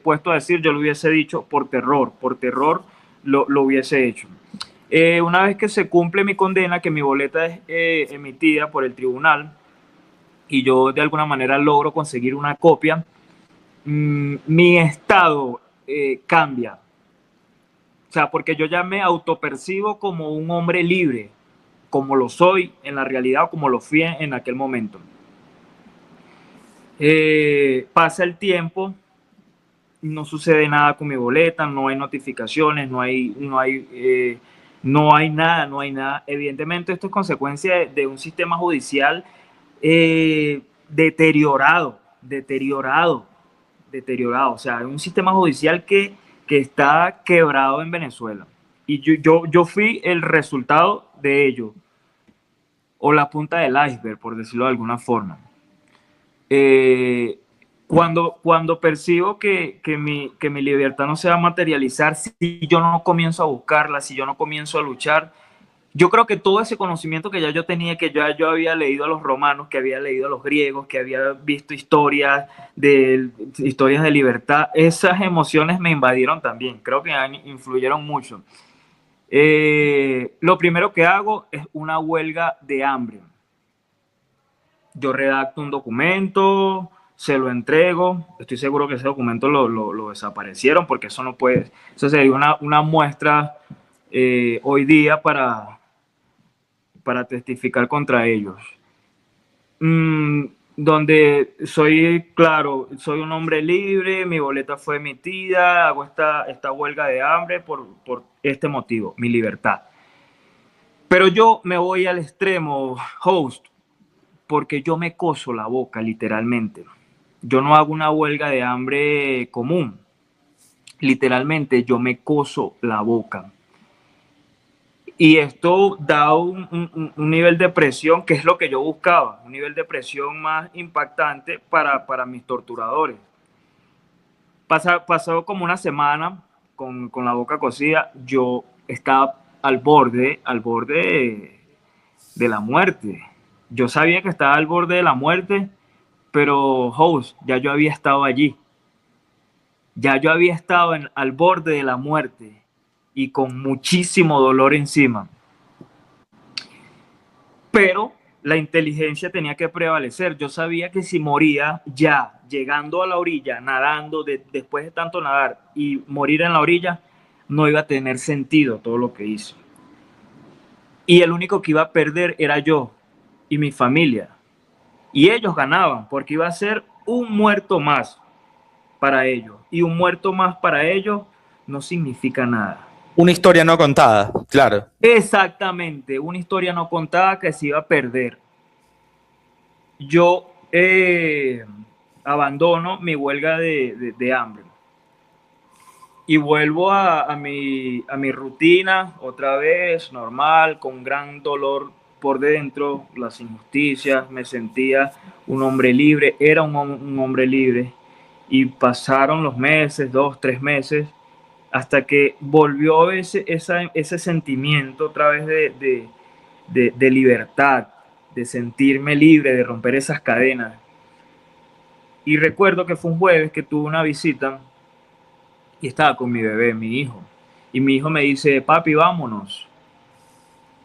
puesto a decir, yo lo hubiese dicho por terror lo hubiese hecho. Una vez que se cumple mi condena, que mi boleta es emitida por el tribunal y yo de alguna manera logro conseguir una copia, mi estado cambia. O sea, porque yo ya me autopercibo como un hombre libre, como lo soy en la realidad o como lo fui en aquel momento. Pasa el tiempo, no sucede nada con mi boleta, no hay notificaciones, no hay nada, no hay nada. Evidentemente esto es consecuencia de un sistema judicial deteriorado, deteriorado, deteriorado. O sea, un sistema judicial que está quebrado en Venezuela. Y yo fui el resultado de ello, o la punta del iceberg, por decirlo de alguna forma. Eh, cuando percibo que mi libertad no se va a materializar, si yo no comienzo a buscarla, si yo no comienzo a luchar, yo creo que todo ese conocimiento que ya yo tenía, que ya yo había leído a los romanos, que había leído a los griegos, que había visto historias de libertad, esas emociones me invadieron también, creo que influyeron mucho. Lo primero que hago es una huelga de hambre. Yo redacto un documento, se lo entrego. Estoy seguro que ese documento lo desaparecieron porque eso no puede. Eso sería una muestra hoy día para testificar contra ellos. Mm, donde soy, claro, soy un hombre libre, mi boleta fue emitida, hago esta huelga de hambre por este motivo, mi libertad. Pero yo me voy al extremo, host, porque yo me coso la boca, literalmente. Yo no hago una huelga de hambre común. Literalmente, yo me coso la boca. Y esto da un nivel de presión, que es lo que yo buscaba, un nivel de presión más impactante para mis torturadores. Pasó como una semana con la boca cosida, yo estaba al borde de la muerte. Yo sabía que estaba al borde de la muerte, pero host, ya yo había estado allí. Ya yo había estado al borde de la muerte y con muchísimo dolor encima. Pero la inteligencia tenía que prevalecer. Yo sabía que si moría ya llegando a la orilla, nadando, después de tanto nadar y morir en la orilla, no iba a tener sentido todo lo que hice. Y el único que iba a perder era yo y mi familia. Y ellos ganaban, porque iba a ser un muerto más para ellos. Y un muerto más para ellos no significa nada. Una historia no contada, claro. Exactamente, una historia no contada que se iba a perder. Yo abandono mi huelga de hambre y vuelvo a mi rutina otra vez, normal, con gran dolor por dentro, las injusticias, me sentía un hombre libre, era un hombre libre, y pasaron los meses, 2, 3 meses, hasta que volvió ese sentimiento otra vez de libertad, de sentirme libre, de romper esas cadenas. Y recuerdo que fue un jueves que tuve una visita y estaba con mi bebé, mi hijo. Y mi hijo me dice, papi, vámonos.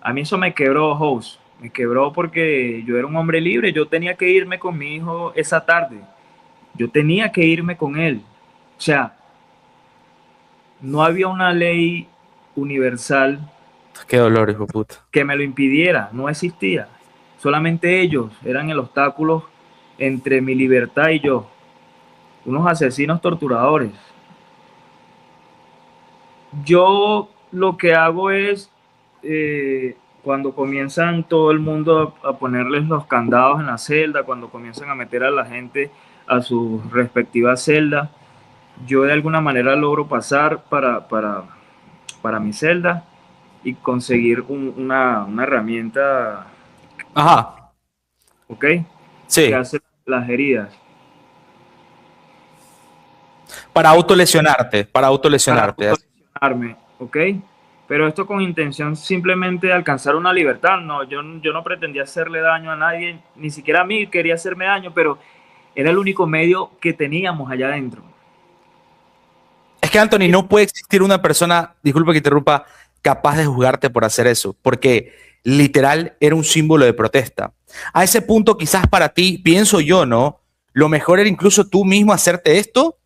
A mí eso me quebró, host. Me quebró porque yo era un hombre libre. Yo tenía que irme con mi hijo esa tarde. Yo tenía que irme con él. O sea, no había una ley universal Qué dolor, hijo de puta. que me lo impidiera. No existía. Solamente ellos eran el obstáculo entre mi libertad y yo. Unos asesinos torturadores. Yo lo que hago es, cuando comienzan todo el mundo a ponerles los candados en la celda, cuando comienzan a meter a la gente a sus respectivas celdas, yo de alguna manera logro pasar para mi celda y conseguir una herramienta, Ajá, ¿ok? Que sí. hace las heridas. Para Y autolesionarte, para para autolesionarte. autolesionarme, ¿ok? Pero esto con intención simplemente de alcanzar una libertad, no, yo no pretendía hacerle daño a nadie, ni siquiera a mí quería hacerme daño, pero era el único medio que teníamos allá adentro. Es que, Anthony, no puede existir una persona, disculpa que interrumpa, capaz de juzgarte por hacer eso, porque literal era un símbolo de protesta. A ese punto, quizás para ti, pienso yo, ¿no? Lo mejor era incluso tú mismo hacerte esto,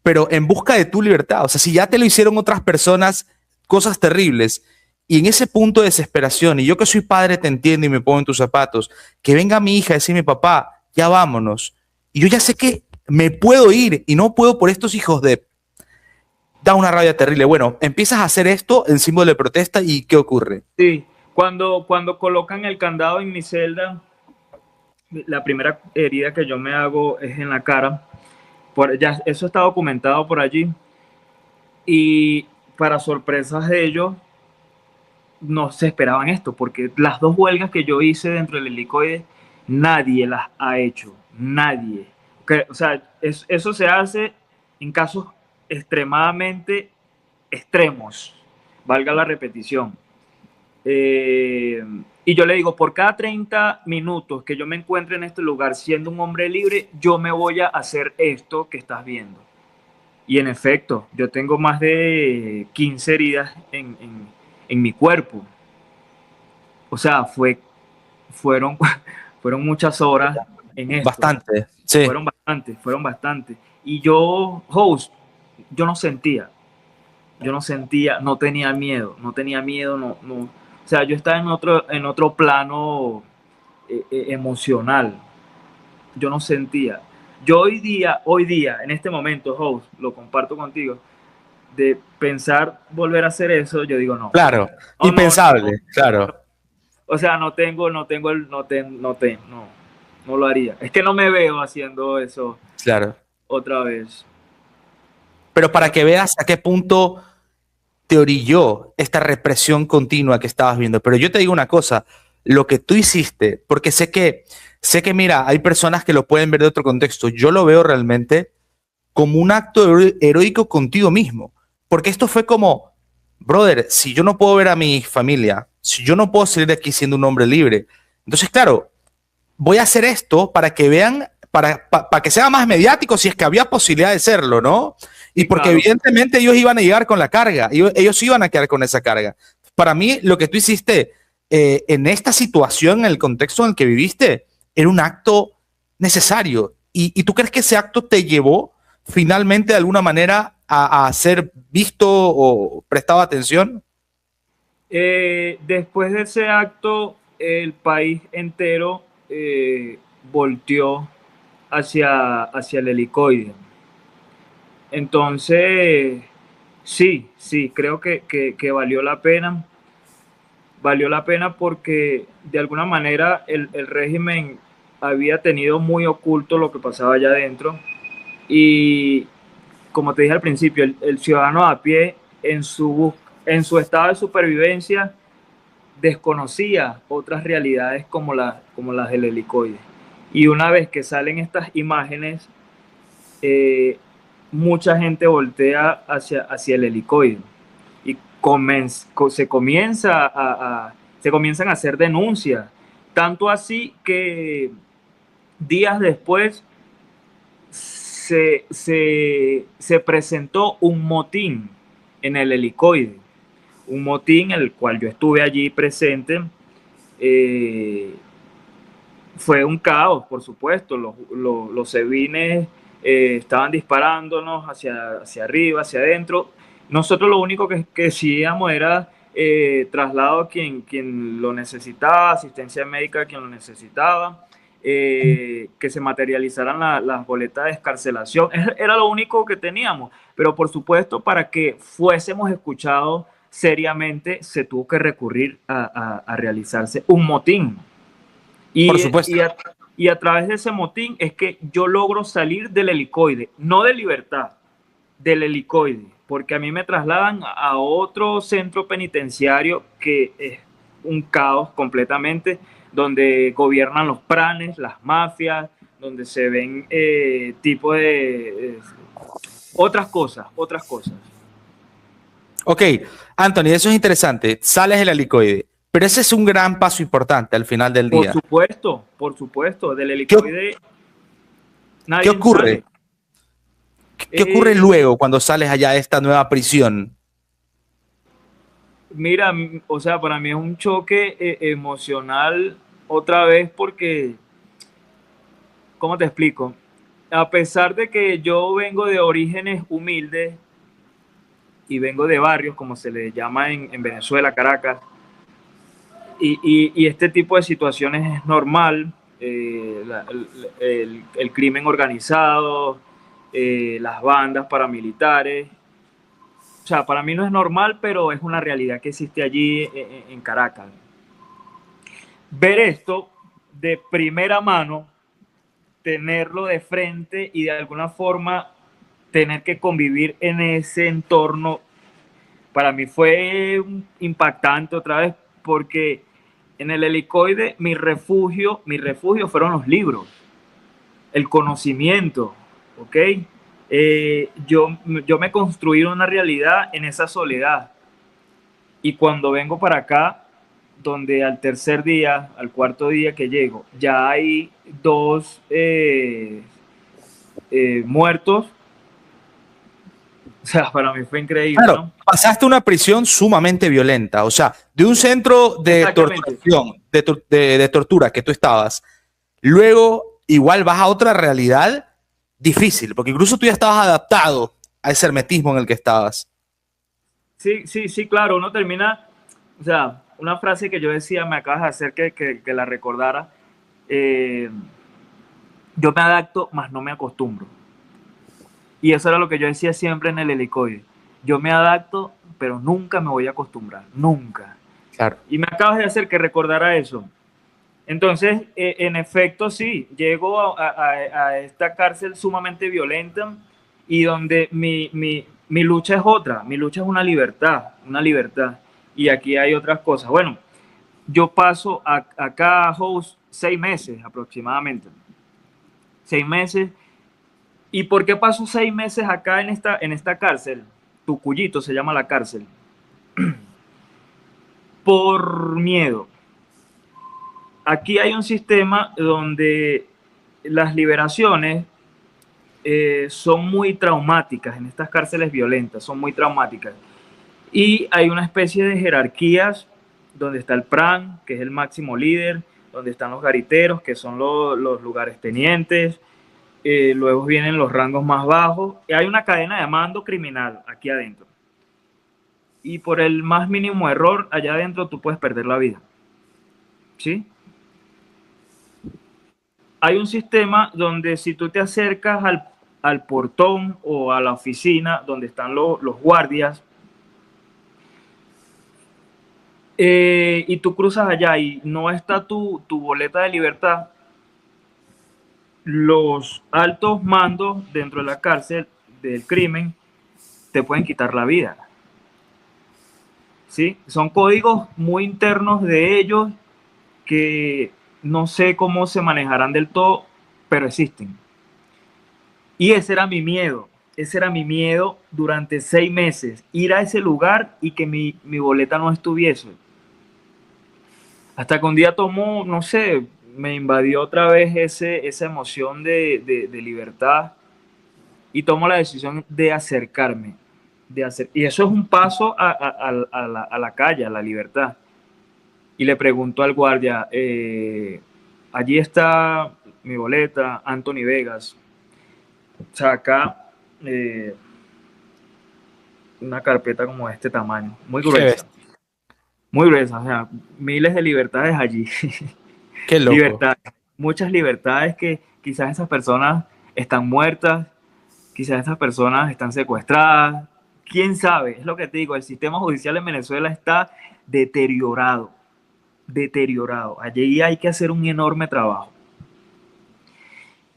pero en busca de tu libertad. O sea, si ya te lo hicieron otras personas, cosas terribles, y en ese punto de desesperación, y yo que soy padre te entiendo y me pongo en tus zapatos, que venga mi hija a decirme, papá, ya vámonos, y yo ya sé que me puedo ir y no puedo por estos hijos de da una rabia terrible. Bueno, empiezas a hacer esto en símbolo de protesta y ¿qué ocurre? Sí, cuando colocan el candado en mi celda, la primera herida que yo me hago es en la cara. Ya, eso está documentado por allí. Y para sorpresas de ellos, no se esperaban esto, porque las dos huelgas que yo hice dentro del helicoide, nadie las ha hecho, nadie. O sea, eso se hace en casos extremadamente extremos, valga la repetición. Y yo le digo, por cada 30 minutos que yo me encuentre en este lugar siendo un hombre libre, yo me voy a hacer esto que estás viendo. Y en efecto, yo tengo más de 15 heridas en mi cuerpo. O sea, fueron, fueron muchas horas en esto. Bastante, sí. Fueron bastantes. Y yo, host, yo no sentía, no tenía miedo, o sea, yo estaba en otro plano emocional, yo no sentía. Yo hoy día, en este momento, host, lo comparto contigo, de pensar volver a hacer eso, yo digo no, Claro, no, no, no, impensable, claro, o sea, no lo haría. Es que no me veo haciendo eso claro. otra vez. Pero para Pero que veas a qué punto te orilló esta represión continua que estabas viendo. Pero yo te digo una cosa, lo que tú hiciste, porque sé que mira, hay personas que lo pueden ver de otro contexto, yo lo veo realmente como un acto heroico contigo mismo, porque esto fue como, brother, si yo no puedo ver a mi familia, si yo no puedo salir de aquí siendo un hombre libre, entonces claro, voy a hacer esto para que vean, para que sea más mediático si es que había posibilidad de serlo, ¿no? Y sí, porque claro. evidentemente ellos iban a llegar con la carga, ellos iban a quedar con esa carga. Para mí, lo que tú hiciste en esta situación, en el contexto en el que viviste, era un acto necesario. ¿Y tú crees que ese acto te llevó finalmente de alguna manera a ser visto o prestado atención? Después de ese acto, el país entero volteó hacia el helicoide. Entonces, sí, creo que valió la pena. Valió la pena porque de alguna manera el régimen había tenido muy oculto lo que pasaba allá adentro. Y como te dije al principio, el ciudadano a pie en su estado de supervivencia desconocía otras realidades como las del helicoide. Y una vez que salen estas imágenes, eh, mucha gente voltea hacia el helicoide y se comienzan a hacer denuncias. Tanto así que días después se presentó un motín en el helicoide, un motín en el cual yo estuve allí presente. eh, Fue un caos, por supuesto. Los cevines estaban disparándonos hacia arriba, hacia adentro. Nosotros lo único que hacíamos era traslado a quien lo necesitaba, asistencia médica a quien lo necesitaba, que se materializaran las boletas de escarcelación. Era lo único que teníamos. Pero por supuesto, para que fuésemos escuchados seriamente, se tuvo que recurrir a realizarse un motín. Por Y, supuesto. y, a, y a través de ese motín es que yo logro salir del helicoide, no de libertad, del helicoide, porque a mí me trasladan a otro centro penitenciario que es un caos completamente, donde gobiernan los pranes, las mafias, donde se ven tipo de otras cosas, otras cosas. Ok, Anthony, eso es interesante. Sales del helicoide, pero ese es un gran paso importante al final del día. Por supuesto, del ¿Qué, helicoide qué nadie ocurre? sale. ¿Qué ocurre Eh, luego cuando sales allá de esta nueva prisión? Mira, o sea, para mí es un choque emocional otra vez porque, ¿cómo te explico? A pesar de que yo vengo de orígenes humildes y vengo de barrios, como se le llama en Venezuela, Caracas, y este tipo de situaciones es normal, el crimen organizado, las bandas paramilitares. O sea, para mí no es normal, pero es una realidad que existe allí en Caracas. Ver esto de primera mano, tenerlo de frente y de alguna forma tener que convivir en ese entorno, para mí fue impactante otra vez, porque en el helicoide mi refugio fueron los libros, el conocimiento, ¿ok? Yo me construí una realidad en esa soledad, y cuando vengo para acá, donde al tercer día, al cuarto día que llego, ya hay dos muertos, sea, para mí fue increíble, Claro, ¿no? pasaste una prisión sumamente violenta, o sea, de un centro de Exactamente. torturación, de tortura que tú estabas, luego igual vas a otra realidad difícil, porque incluso tú ya estabas adaptado a ese hermetismo en el que estabas. Sí, sí, sí, claro, uno termina, o sea, una frase que yo decía, me acabas de hacer que la recordara, eh, yo me adapto, más no me acostumbro. Y eso era lo que yo decía siempre en el helicoide. Yo me adapto, pero nunca me voy a acostumbrar, nunca. Claro. Y me acabas de hacer que recordara eso. Entonces, en efecto, sí, llego a esta cárcel sumamente violenta y donde mi lucha es otra, mi lucha es una libertad, una libertad. Y aquí hay otras cosas. Bueno, yo paso acá a host 6 meses aproximadamente. 6 meses. ¿Y por qué paso 6 meses acá en esta cárcel? Tucuyito se llama la cárcel. Por miedo. Aquí hay un sistema donde las liberaciones son muy traumáticas en estas cárceles violentas, son muy traumáticas. Y hay una especie de jerarquías donde está el PRAN, que es el máximo líder, donde están los gariteros, que son los lugares tenientes, luego vienen los rangos más bajos, y hay una cadena de mando criminal aquí adentro. Y por el más mínimo error, allá adentro tú puedes perder la vida. ¿Sí? Hay un sistema donde si tú te acercas al portón o a la oficina donde están los guardias, y tú cruzas allá y no está tu boleta de libertad, los altos mandos dentro de la cárcel del crimen te pueden quitar la vida. ¿Sí? Son códigos muy internos de ellos que no sé cómo se manejarán del todo, pero existen. Y ese era mi miedo durante 6 meses, ir a ese lugar y que mi boleta no estuviese. Hasta que un día tomó, no sé, me invadió otra vez esa emoción de libertad y tomo la decisión de acercarme. Y eso es un paso a la calle, a la libertad. Y le pregunto al guardia, allí está mi boleta, Anthony Vegas. Saca una carpeta como de este tamaño, Qué bestia, muy gruesa, o sea, miles de libertades allí. qué loco. Libertades, muchas libertades que quizás esas personas están muertas, quizás esas personas están secuestradas, quién sabe, es lo que te digo, el sistema judicial en Venezuela está deteriorado, deteriorado. Allí hay que hacer un enorme trabajo.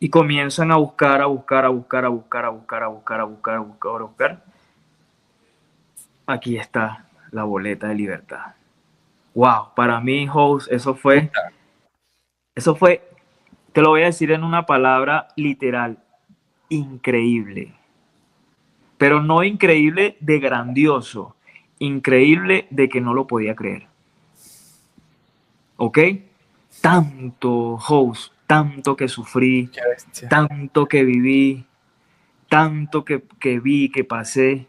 Y comienzan a buscar, a buscar, a buscar, a buscar, a buscar, a buscar, a buscar, a buscar, a buscar. Aquí está la boleta de libertad. Wow, para mí, host, eso fue, te lo voy a decir en una palabra literal, increíble. Pero no increíble de grandioso, increíble de que no lo podía creer. ¿Ok? Tanto, host, tanto que sufrí, Qué bestia. tanto que viví, tanto que vi, que pasé.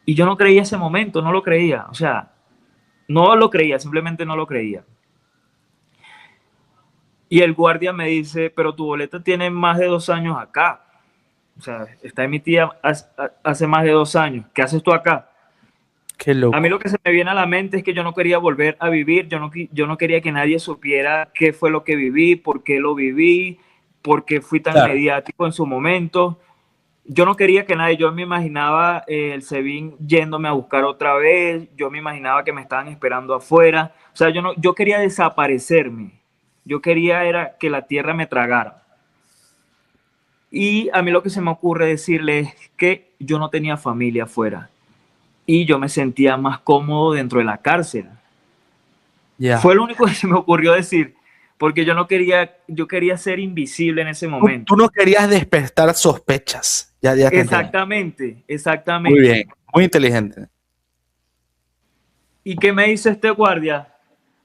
Y yo no creía ese momento, no lo creía. O sea, no lo creía, simplemente no lo creía. Y el guardia me dice, pero tu boleta tiene más de 2 años acá. O sea, está emitida hace más de 2 años. ¿Qué haces tú acá? Qué A mí loco. lo que se me viene a la mente es que yo no quería volver a vivir, yo no quería que nadie supiera qué fue lo que viví, por qué lo viví, por qué fui tan Claro. mediático en su momento. Yo no quería que nadie, yo me imaginaba el SEBIN yéndome a buscar otra vez, yo me imaginaba que me estaban esperando afuera. O sea, yo quería desaparecerme, yo quería era que la tierra me tragara. Y a mí lo que se me ocurre decirle es que yo no tenía familia afuera y yo me sentía más cómodo dentro de la cárcel. Ya. Fue lo único que se me ocurrió decir, porque yo quería ser invisible en ese Tú momento. no querías despertar sospechas. Ya, ya te entiendo. Exactamente, Muy exactamente. bien, muy inteligente. ¿Y qué me dice este guardia?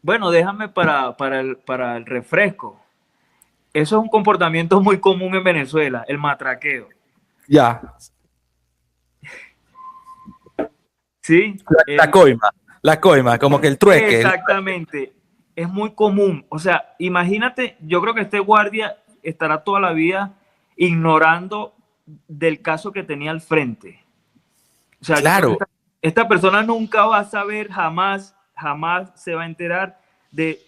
Bueno, déjame para el refresco. Eso es un comportamiento muy común en Venezuela, el matraqueo. Ya. ¿sí? La coima, como que el trueque. Exactamente, es muy común. O sea, imagínate, yo creo que este guardia estará toda la vida ignorando del caso que tenía al frente. O sea, yo creo que Claro. esta persona nunca va a saber, jamás, jamás se va a enterar de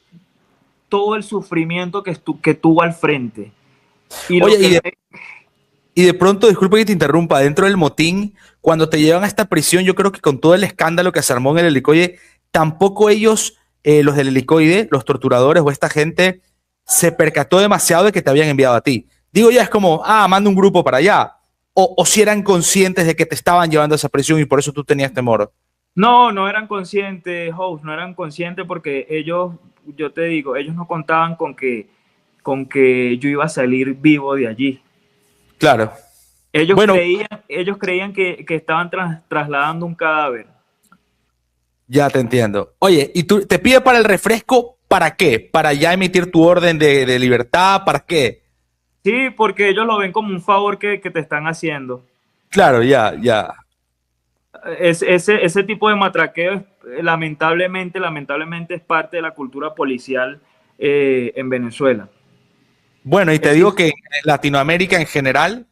todo el sufrimiento que tuvo al frente. Y Oye, lo que y de pronto, disculpa que te interrumpa, dentro del motín, cuando te llevan a esta prisión, yo creo que con todo el escándalo que se armó en el helicoide, tampoco ellos, los del helicoide, los torturadores o esta gente, se percató demasiado de que te habían enviado a ti. Digo, ya es como, manda un grupo para allá. O si eran conscientes de que te estaban llevando a esa prisión y por eso tú tenías temor. no eran conscientes, host, no eran conscientes porque ellos, yo te digo, ellos no contaban con que yo iba a salir vivo de allí. Claro. Ellos Bueno, creían que estaban trasladando un cadáver. ya te entiendo. Oye, ¿y tú te pide para el refresco para qué? ¿Para ya emitir tu orden de libertad? ¿Para qué? Sí, porque ellos lo ven como un favor que te están haciendo. Claro, ya, ya. Ese tipo de matraqueo, lamentablemente es parte de la cultura policial en Venezuela. Bueno, y te Es digo que en Latinoamérica en general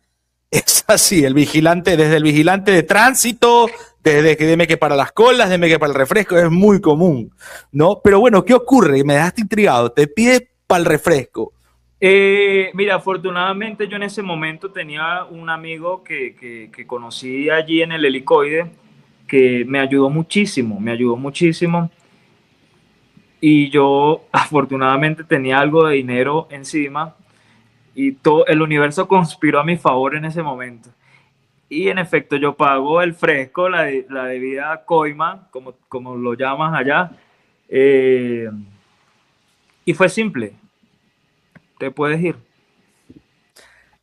es así, el vigilante, desde el vigilante de tránsito, desde que deme que para las colas, deme que para el refresco, es muy común, ¿no? Pero bueno, ¿qué ocurre? Me dejaste intrigado, te pide para el refresco. Mira, afortunadamente yo en ese momento tenía un amigo que conocí allí en el helicoide que me ayudó muchísimo, y yo afortunadamente tenía algo de dinero encima y todo el universo conspiró a mi favor en ese momento. Y en efecto yo pago el fresco, la debida coima, como lo llamas allá, eh, y fue simple, te puedes ir.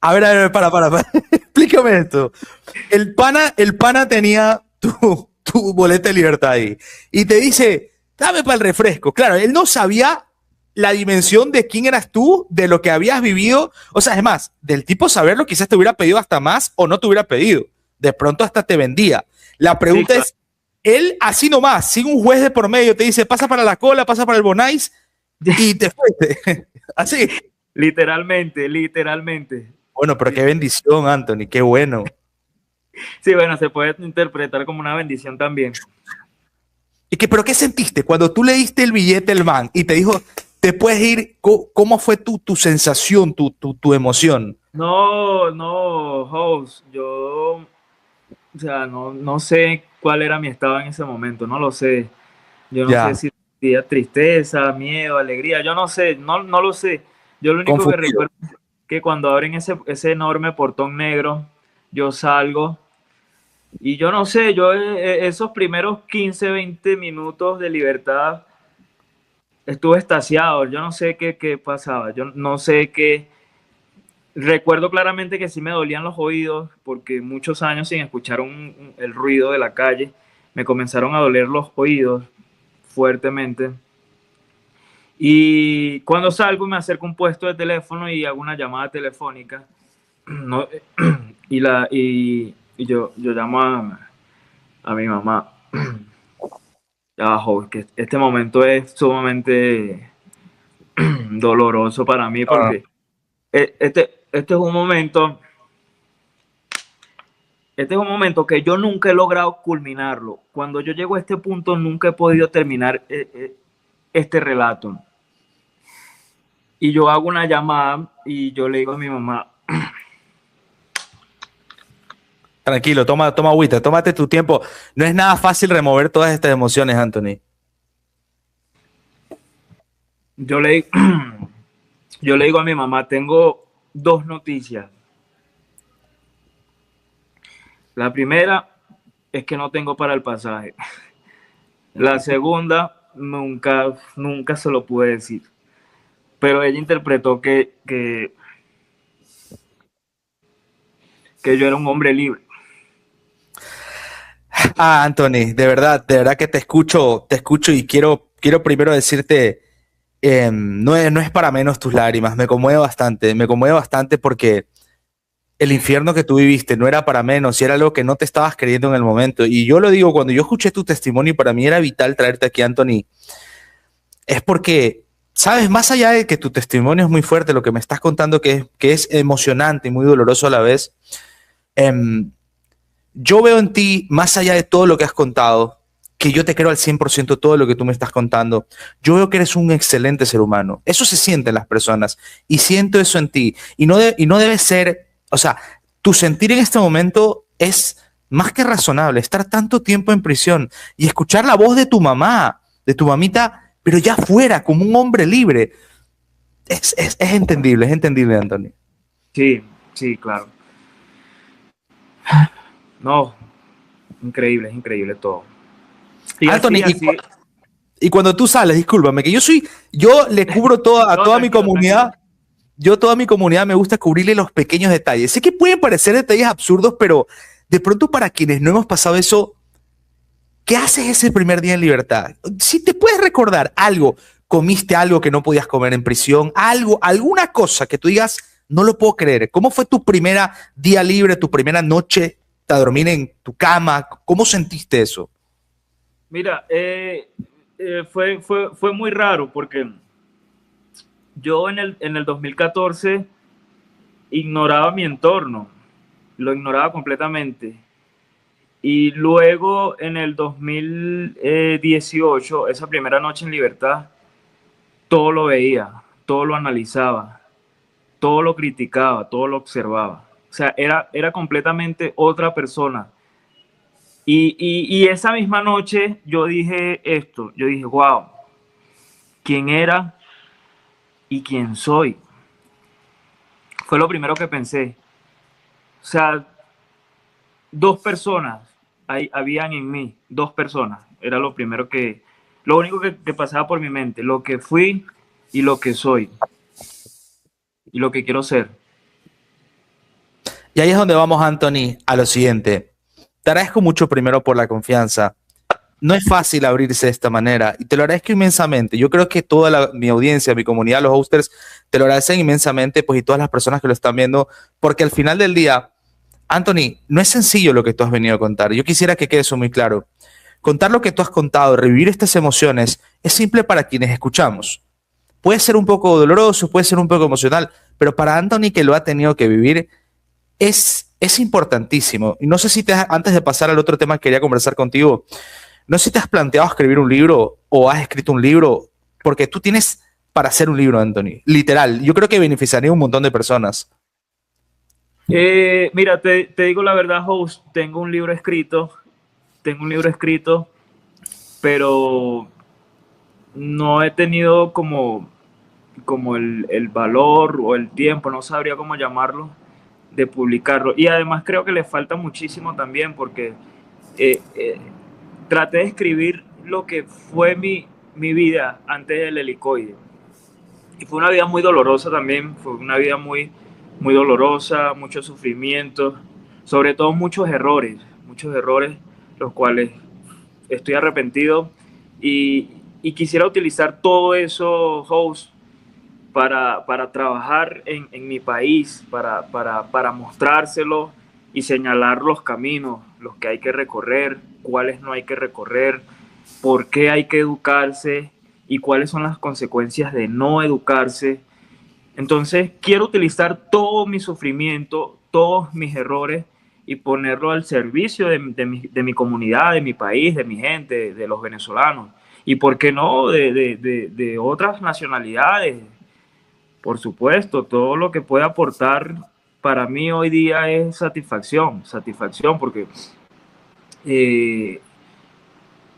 A ver, para. Explícame esto. El pana tenía tu boleta de libertad ahí y te dice, dame para el refresco. Claro, él no sabía la dimensión de quién eras tú, de lo que habías vivido. O sea, es más, del tipo saberlo, quizás te hubiera pedido hasta más o no te hubiera pedido. De pronto hasta te vendía. La Sí, pregunta claro. es, él así nomás, sin un juez de por medio, te dice, pasa para la cola, pasa para el Bonais y te fuiste. Así. Literalmente. Bueno, pero qué bendición, Anthony, qué bueno. Sí, bueno, se puede interpretar como una bendición también. ¿Pero qué sentiste cuando tú le diste el billete al man y te dijo, te puedes ir? ¿Cómo fue tu sensación, tu emoción? No, host, o sea, no sé cuál era mi estado en ese momento, no lo sé. Yo no sé Ya, si sentía tristeza, miedo, alegría, yo no sé, no lo sé. Yo lo único que confundido. recuerdo es que cuando abren ese enorme portón negro, yo salgo y yo no sé, esos primeros 15, 20 minutos de libertad estuve extasiado, yo no sé qué pasaba, yo no sé qué. Recuerdo claramente que sí me dolían los oídos porque muchos años sin escuchar el ruido de la calle, me comenzaron a doler los oídos fuertemente. Y cuando salgo me acerco a un puesto de teléfono y hago una llamada telefónica. No, y yo llamo a mi mamá. Abajo, que este momento es sumamente doloroso para mí Ah, porque este es un momento. Este es un momento que yo nunca he logrado culminarlo. Cuando yo llego a este punto, nunca he podido terminar este relato. Y yo hago una llamada y yo le digo a mi mamá, tranquilo, toma agüita, tómate tu tiempo. No es nada fácil remover todas estas emociones, Anthony. yo le, yo le digo a mi mamá, tengo dos noticias. La primera es que no tengo para el pasaje. La segunda, nunca se lo pude decir. Pero ella interpretó que yo era un hombre libre. Anthony, de verdad que te escucho y quiero primero decirte, no es para menos tus lágrimas, me conmueve bastante porque el infierno que tú viviste no era para menos y era algo que no te estabas creyendo en el momento. Y yo lo digo, cuando yo escuché tu testimonio, y para mí era vital traerte aquí, Anthony, es porque, sabes, más allá de que tu testimonio es muy fuerte, lo que me estás contando que es emocionante y muy doloroso a la vez, em, yo veo en ti, más allá de todo lo que has contado, que yo te creo al 100% todo lo que tú me estás contando. Yo veo que eres un excelente ser humano. Eso se siente en las personas y siento eso en ti. Y no debe ser, o sea, tu sentir en este momento es más que razonable. Estar tanto tiempo en prisión y escuchar la voz de tu mamá, de tu mamita, pero ya fuera, como un hombre libre. Es entendible, Anthony. Sí, sí, claro. No, increíble, es increíble todo. Y Anthony, así, así. y cuando tú sales, discúlpame, que yo le cubro a No, toda mi tranquilo, tranquilo. comunidad, yo a toda mi comunidad me gusta cubrirle los pequeños detalles. Sé que pueden parecer detalles absurdos, pero de pronto para quienes no hemos pasado eso, ¿qué haces ese primer día en libertad? Si te puedes recordar algo, comiste algo que no podías comer en prisión, algo, alguna cosa que tú digas, no lo puedo creer. ¿Cómo fue tu primera día libre, tu primera noche a dormir en tu cama? ¿Cómo sentiste eso? Mira, fue muy raro porque yo en el 2014 ignoraba mi entorno, lo ignoraba completamente. Y luego en el 2018, esa primera noche en libertad, todo lo veía, todo lo analizaba, todo lo criticaba, todo lo observaba. O sea, era completamente otra persona. Y esa misma noche yo dije esto, yo dije, wow, ¿quién era y quién soy? Fue lo primero que pensé. O sea, dos personas habían en mí, dos personas. Era lo primero lo único que pasaba por mi mente, lo que fui y lo que soy y lo que quiero ser. Y ahí es donde vamos, Anthony, a lo siguiente. Te agradezco mucho primero por la confianza. No es fácil abrirse de esta manera y te lo agradezco inmensamente. Yo creo que toda mi audiencia, mi comunidad, los hosters, te lo agradecen inmensamente, pues y todas las personas que lo están viendo, porque al final del día, Anthony, no es sencillo lo que tú has venido a contar. Yo quisiera que quede eso muy claro. Contar lo que tú has contado, revivir estas emociones, es simple para quienes escuchamos. Puede ser un poco doloroso, puede ser un poco emocional, pero para Anthony que lo ha tenido que vivir, es importantísimo. Y no sé si antes de pasar al otro tema que quería conversar contigo, no sé si te has planteado escribir un libro o has escrito un libro, porque tú tienes para hacer un libro, Anthony. Literal, yo creo que beneficiaría a un montón de personas. Mira, te digo la verdad, host, tengo un libro escrito, pero no he tenido como el valor o el tiempo, no sabría cómo llamarlo, de publicarlo. Y además creo que le falta muchísimo también porque eh, eh, traté de escribir lo que fue mi vida antes del helicoide. Y fue una vida muy dolorosa también, fue una vida muy dolorosa, muchos sufrimientos, sobre todo muchos errores, los cuales estoy arrepentido y quisiera utilizar todo eso, host, para trabajar en mi país, para mostrárselo y señalar los caminos, los que hay que recorrer, cuáles no hay que recorrer, por qué hay que educarse y cuáles son las consecuencias de no educarse. Entonces, quiero utilizar todo mi sufrimiento, todos mis errores y ponerlo al servicio de mi comunidad, de mi país, de mi gente, de los venezolanos. Y por qué no, de otras nacionalidades. Por supuesto, todo lo que puede aportar para mí hoy día es satisfacción, porque eh,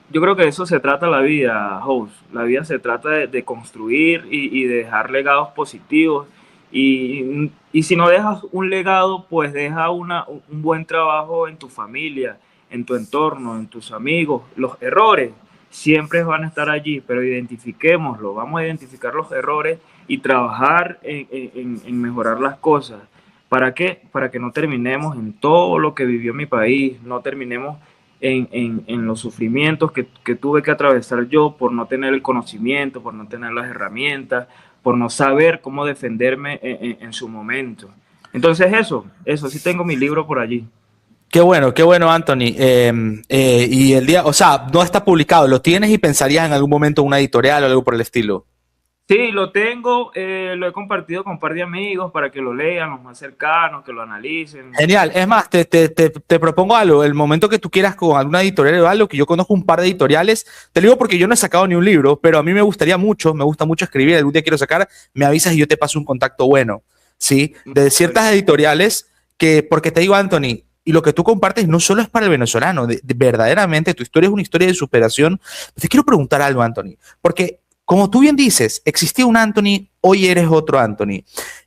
yo creo que de eso se trata la vida, host. La vida se trata de construir y de dejar legados positivos. Y si no dejas un legado, pues deja un buen trabajo en tu familia, en tu entorno, en tus amigos. Los errores siempre van a estar allí, pero identifiquémoslo. Vamos a identificar los errores y trabajar en mejorar las cosas. ¿Para qué? Para que no terminemos en todo lo que vivió mi país, no terminemos en los sufrimientos que tuve que atravesar yo por no tener el conocimiento, por no tener las herramientas, por no saber cómo defenderme en su momento. Entonces eso, sí tengo mi libro por allí. Qué bueno, Anthony. Y el día, o sea, no está publicado, lo tienes y pensarías en algún momento en una editorial o algo por el estilo. Sí, lo tengo, lo he compartido con un par de amigos para que lo lean, los más cercanos, que lo analicen. Genial. Es más, te propongo algo. El momento que tú quieras con alguna editorial o algo, que yo conozco un par de editoriales, te lo digo porque yo no he sacado ni un libro, pero a mí me gustaría mucho, me gusta mucho escribir. Algún día quiero sacar, me avisas y yo te paso un contacto bueno, ¿sí? De ciertas editoriales que, porque te digo, Anthony, y lo que tú compartes no solo es para el venezolano, verdaderamente tu historia es una historia de superación. Te quiero preguntar algo, Anthony, porque como tú bien dices, existía un Anthony, hoy eres otro Anthony.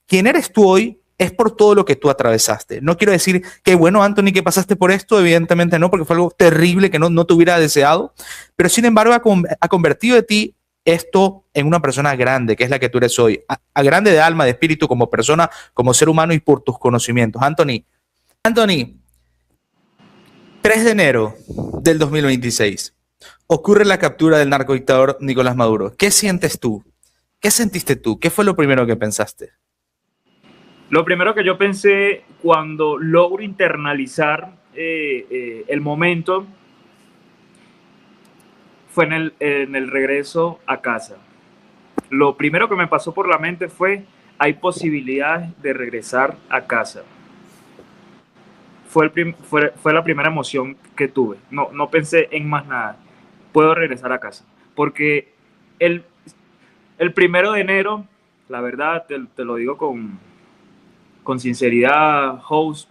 ¿Quién eres tú hoy? Es por todo lo que tú atravesaste. No quiero decir que, bueno, Anthony, que pasaste por esto, evidentemente no, porque fue algo terrible que no te hubiera deseado, pero sin embargo ha convertido de ti esto en una persona grande, que es la que tú eres hoy, a grande de alma, de espíritu, como persona, como ser humano y por tus conocimientos. Anthony, 3 de enero del 2026, ocurre la captura del narcodictador Nicolás Maduro. ¿Qué sientes tú? ¿Qué sentiste tú? ¿Qué fue lo primero que pensaste? Lo primero que yo pensé cuando logro internalizar el momento fue en el regreso a casa. Lo primero que me pasó por la mente fue, hay posibilidades de regresar a casa. Fue la primera emoción que tuve. No pensé en más nada. Puedo regresar a casa. Porque el, el 1 de enero, la verdad, te lo digo con sinceridad, host,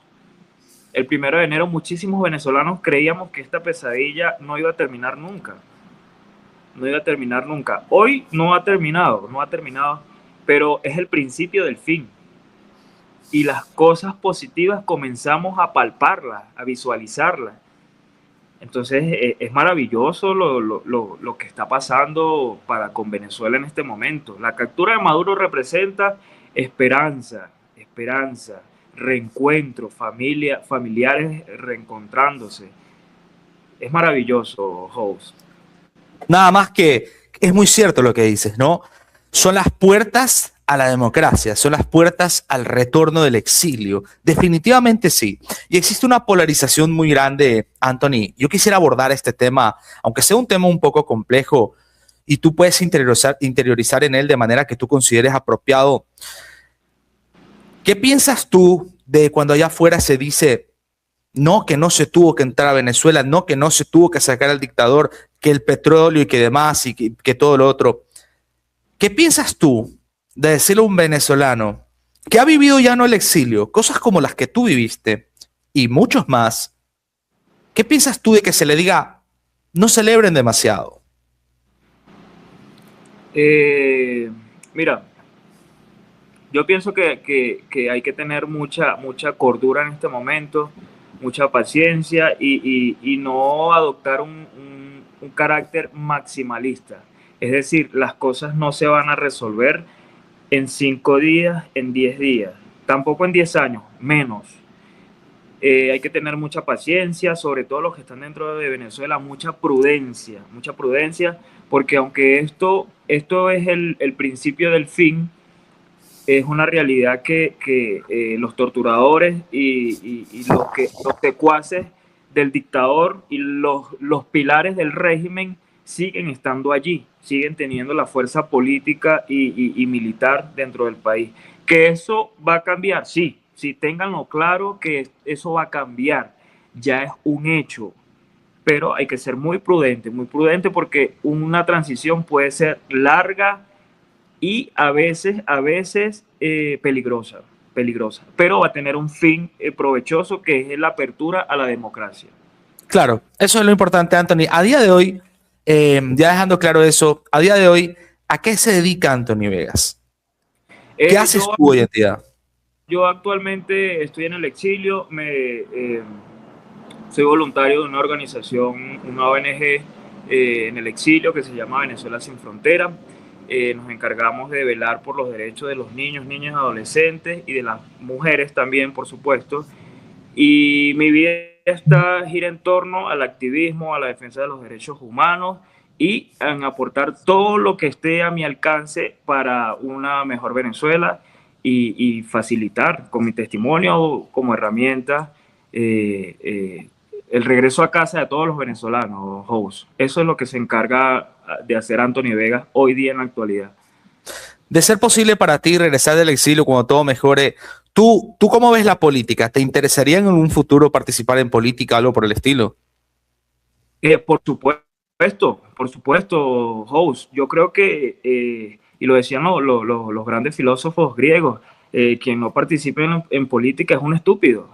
el 1 de enero muchísimos venezolanos creíamos que esta pesadilla no iba a terminar nunca. No iba a terminar nunca. Hoy no ha terminado, no ha terminado, pero es el principio del fin. Y las cosas positivas comenzamos a palparlas, a visualizarlas. Entonces es maravilloso lo que está pasando con Venezuela en este momento. La captura de Maduro representa esperanza, esperanza, reencuentro, familiares reencontrándose. Es maravilloso, host. Nada más que es muy cierto lo que dices, ¿no? Son las puertas a la democracia, son las puertas al retorno del exilio. Definitivamente sí. Y existe una polarización muy grande, Anthony. Yo quisiera abordar este tema, aunque sea un tema un poco complejo, y tú puedes interiorizar en él de manera que tú consideres apropiado. ¿Qué piensas tú de cuando allá afuera se dice no, que no se tuvo que entrar a Venezuela, no, que no se tuvo que sacar al dictador, que el petróleo y que demás y que todo lo otro? ¿Qué piensas tú de decirle a un venezolano que ha vivido ya no el exilio, cosas como las que tú viviste y muchos más? ¿Qué piensas tú de que se le diga no celebren demasiado? Eh, Mira, yo pienso que hay que tener mucha cordura en este momento, mucha paciencia y no adoptar un carácter maximalista. Es decir, las cosas no se van a resolver en 5 días, en 10 días, tampoco en 10 años, menos. Hay que tener mucha paciencia, sobre todo los que están dentro de Venezuela, mucha prudencia, porque aunque esto es el principio del fin, es una realidad que los torturadores y los secuaces del dictador y los pilares del régimen siguen estando allí, siguen teniendo la fuerza política y militar dentro del país. ¿Que eso va a cambiar? Sí, sí, ténganlo claro que eso va a cambiar, ya es un hecho, pero hay que ser muy prudente porque una transición puede ser larga y a veces peligrosa, peligrosa, pero va a tener un fin provechoso que es la apertura a la democracia. Claro, eso es lo importante, Anthony. A día de hoy, ya dejando claro eso, a día de hoy, ¿a qué se dedica Anthony Vegas? ¿Qué Eh, haces yo, tú hoy en día? yo actualmente estoy en el exilio, soy voluntario de una organización, una ONG en el exilio que se llama Venezuela Sin Frontera. Nos encargamos de velar por los derechos de los niños, niñas, adolescentes y de las mujeres también, por supuesto. Y mi vida gira en torno al activismo, a la defensa de los derechos humanos y en aportar todo lo que esté a mi alcance para una mejor Venezuela y facilitar con mi testimonio como herramienta el regreso a casa de todos los venezolanos, host. Eso es lo que se encarga de hacer Anthony Vegas hoy día en la actualidad. De ser posible para ti regresar del exilio cuando todo mejore, ¿tú cómo ves la política? ¿Te interesaría en un futuro participar en política, algo por el estilo? Por supuesto, host. Yo creo que, y lo decían los grandes filósofos griegos, quien no participe en política es un estúpido.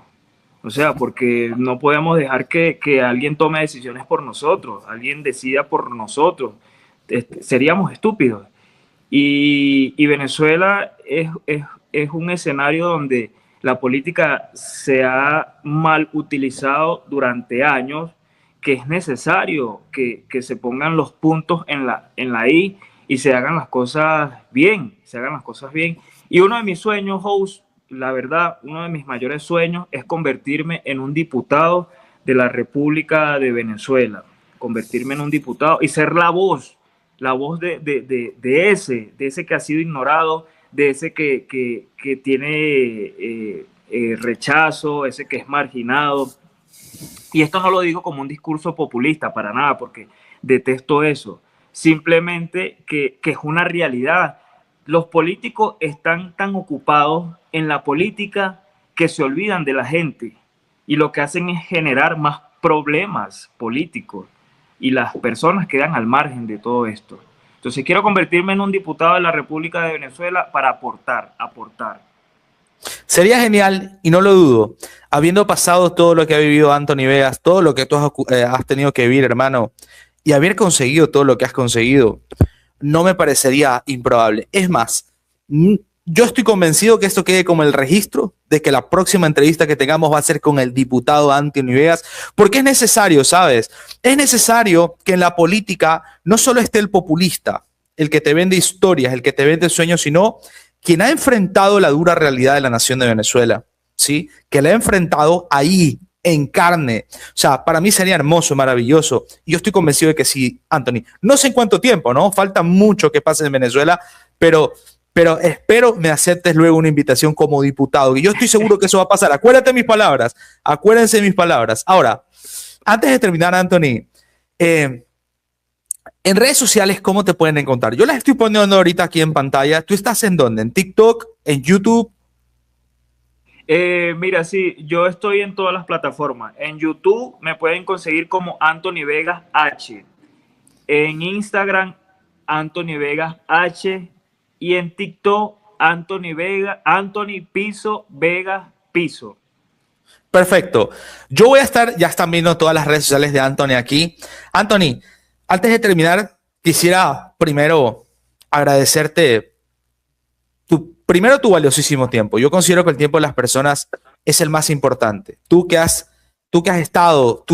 O sea, porque no podemos dejar que alguien tome decisiones por nosotros, alguien decida por nosotros. Seríamos estúpidos. Y Venezuela es un escenario donde la política se ha mal utilizado durante años, que es necesario que se pongan los puntos en la I y se hagan las cosas bien, Y uno de mis sueños, host, la verdad, uno de mis mayores sueños es convertirme en un diputado de la República de Venezuela, convertirme en un diputado y ser la voz de ese que ha sido ignorado, de ese que tiene rechazo, ese que es marginado. Y esto no lo digo como un discurso populista, para nada, porque detesto eso. Simplemente que es una realidad. Los políticos están tan ocupados en la política que se olvidan de la gente. Y lo que hacen es generar más problemas políticos. Y las personas quedan al margen de todo esto. Entonces quiero convertirme en un diputado de la República de Venezuela para aportar. Sería genial, y no lo dudo, habiendo pasado todo lo que ha vivido Anthony Vegas, todo lo que tú has tenido que vivir, hermano, y haber conseguido todo lo que has conseguido, no me parecería improbable. Es más, yo estoy convencido que esto quede como el registro de que la próxima entrevista que tengamos va a ser con el diputado Anthony Vegas, porque es necesario, ¿sabes? Es necesario que en la política no solo esté el populista, el que te vende historias, el que te vende sueños, sino quien ha enfrentado la dura realidad de la nación de Venezuela, ¿sí? Que la ha enfrentado ahí, en carne. O sea, para mí sería hermoso, maravilloso. Y yo estoy convencido de que sí, Anthony. No sé en cuánto tiempo, ¿no? Falta mucho que pase en Venezuela, pero espero me aceptes luego una invitación como diputado. Y yo estoy seguro que eso va a pasar. Acuérdate de mis palabras. Acuérdense de mis palabras. Ahora, antes de terminar, Anthony, en redes sociales, ¿cómo te pueden encontrar? Yo las estoy poniendo ahorita aquí en pantalla. ¿Tú estás en dónde? ¿En TikTok? ¿En YouTube? Mira, sí, yo estoy en todas las plataformas. En YouTube me pueden conseguir como Anthony Vegas H. En Instagram, Anthony Vegas H. Y en TikTok, Anthony Piso Vegas Piso. Perfecto. Yo voy a estar, ya están viendo todas las redes sociales de Anthony aquí. Anthony, antes de terminar, quisiera primero agradecerte primero tu valiosísimo tiempo. Yo considero que el tiempo de las personas es el más importante. Tú que has estado,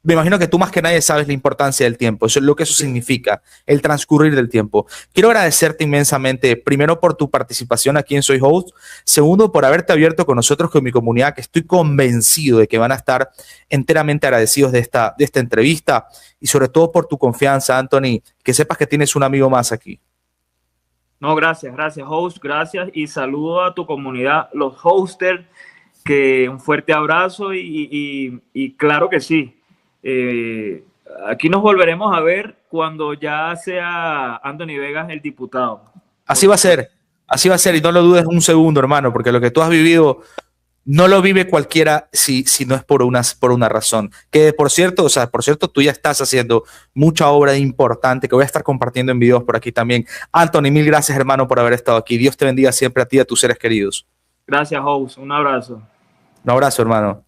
me imagino que tú más que nadie sabes la importancia del tiempo, eso es lo que eso significa, el transcurrir del tiempo. Quiero agradecerte inmensamente, primero por tu participación aquí en Soy Host, segundo por haberte abierto con nosotros, con mi comunidad, que estoy convencido de que van a estar enteramente agradecidos de esta entrevista, y sobre todo por tu confianza, Anthony, que sepas que tienes un amigo más aquí. No, gracias, host, gracias, y saludo a tu comunidad, los hosters, que un fuerte abrazo y claro que sí. Aquí nos volveremos a ver cuando ya sea Anthony Vegas el diputado. Así va a ser, y no lo dudes un segundo, hermano, porque lo que tú has vivido no lo vive cualquiera si no es por una razón. Que por cierto, tú ya estás haciendo mucha obra importante que voy a estar compartiendo en videos por aquí también. Anthony, mil gracias, hermano, por haber estado aquí. Dios te bendiga siempre a ti y a tus seres queridos. Gracias, host. Un abrazo. Un abrazo, hermano.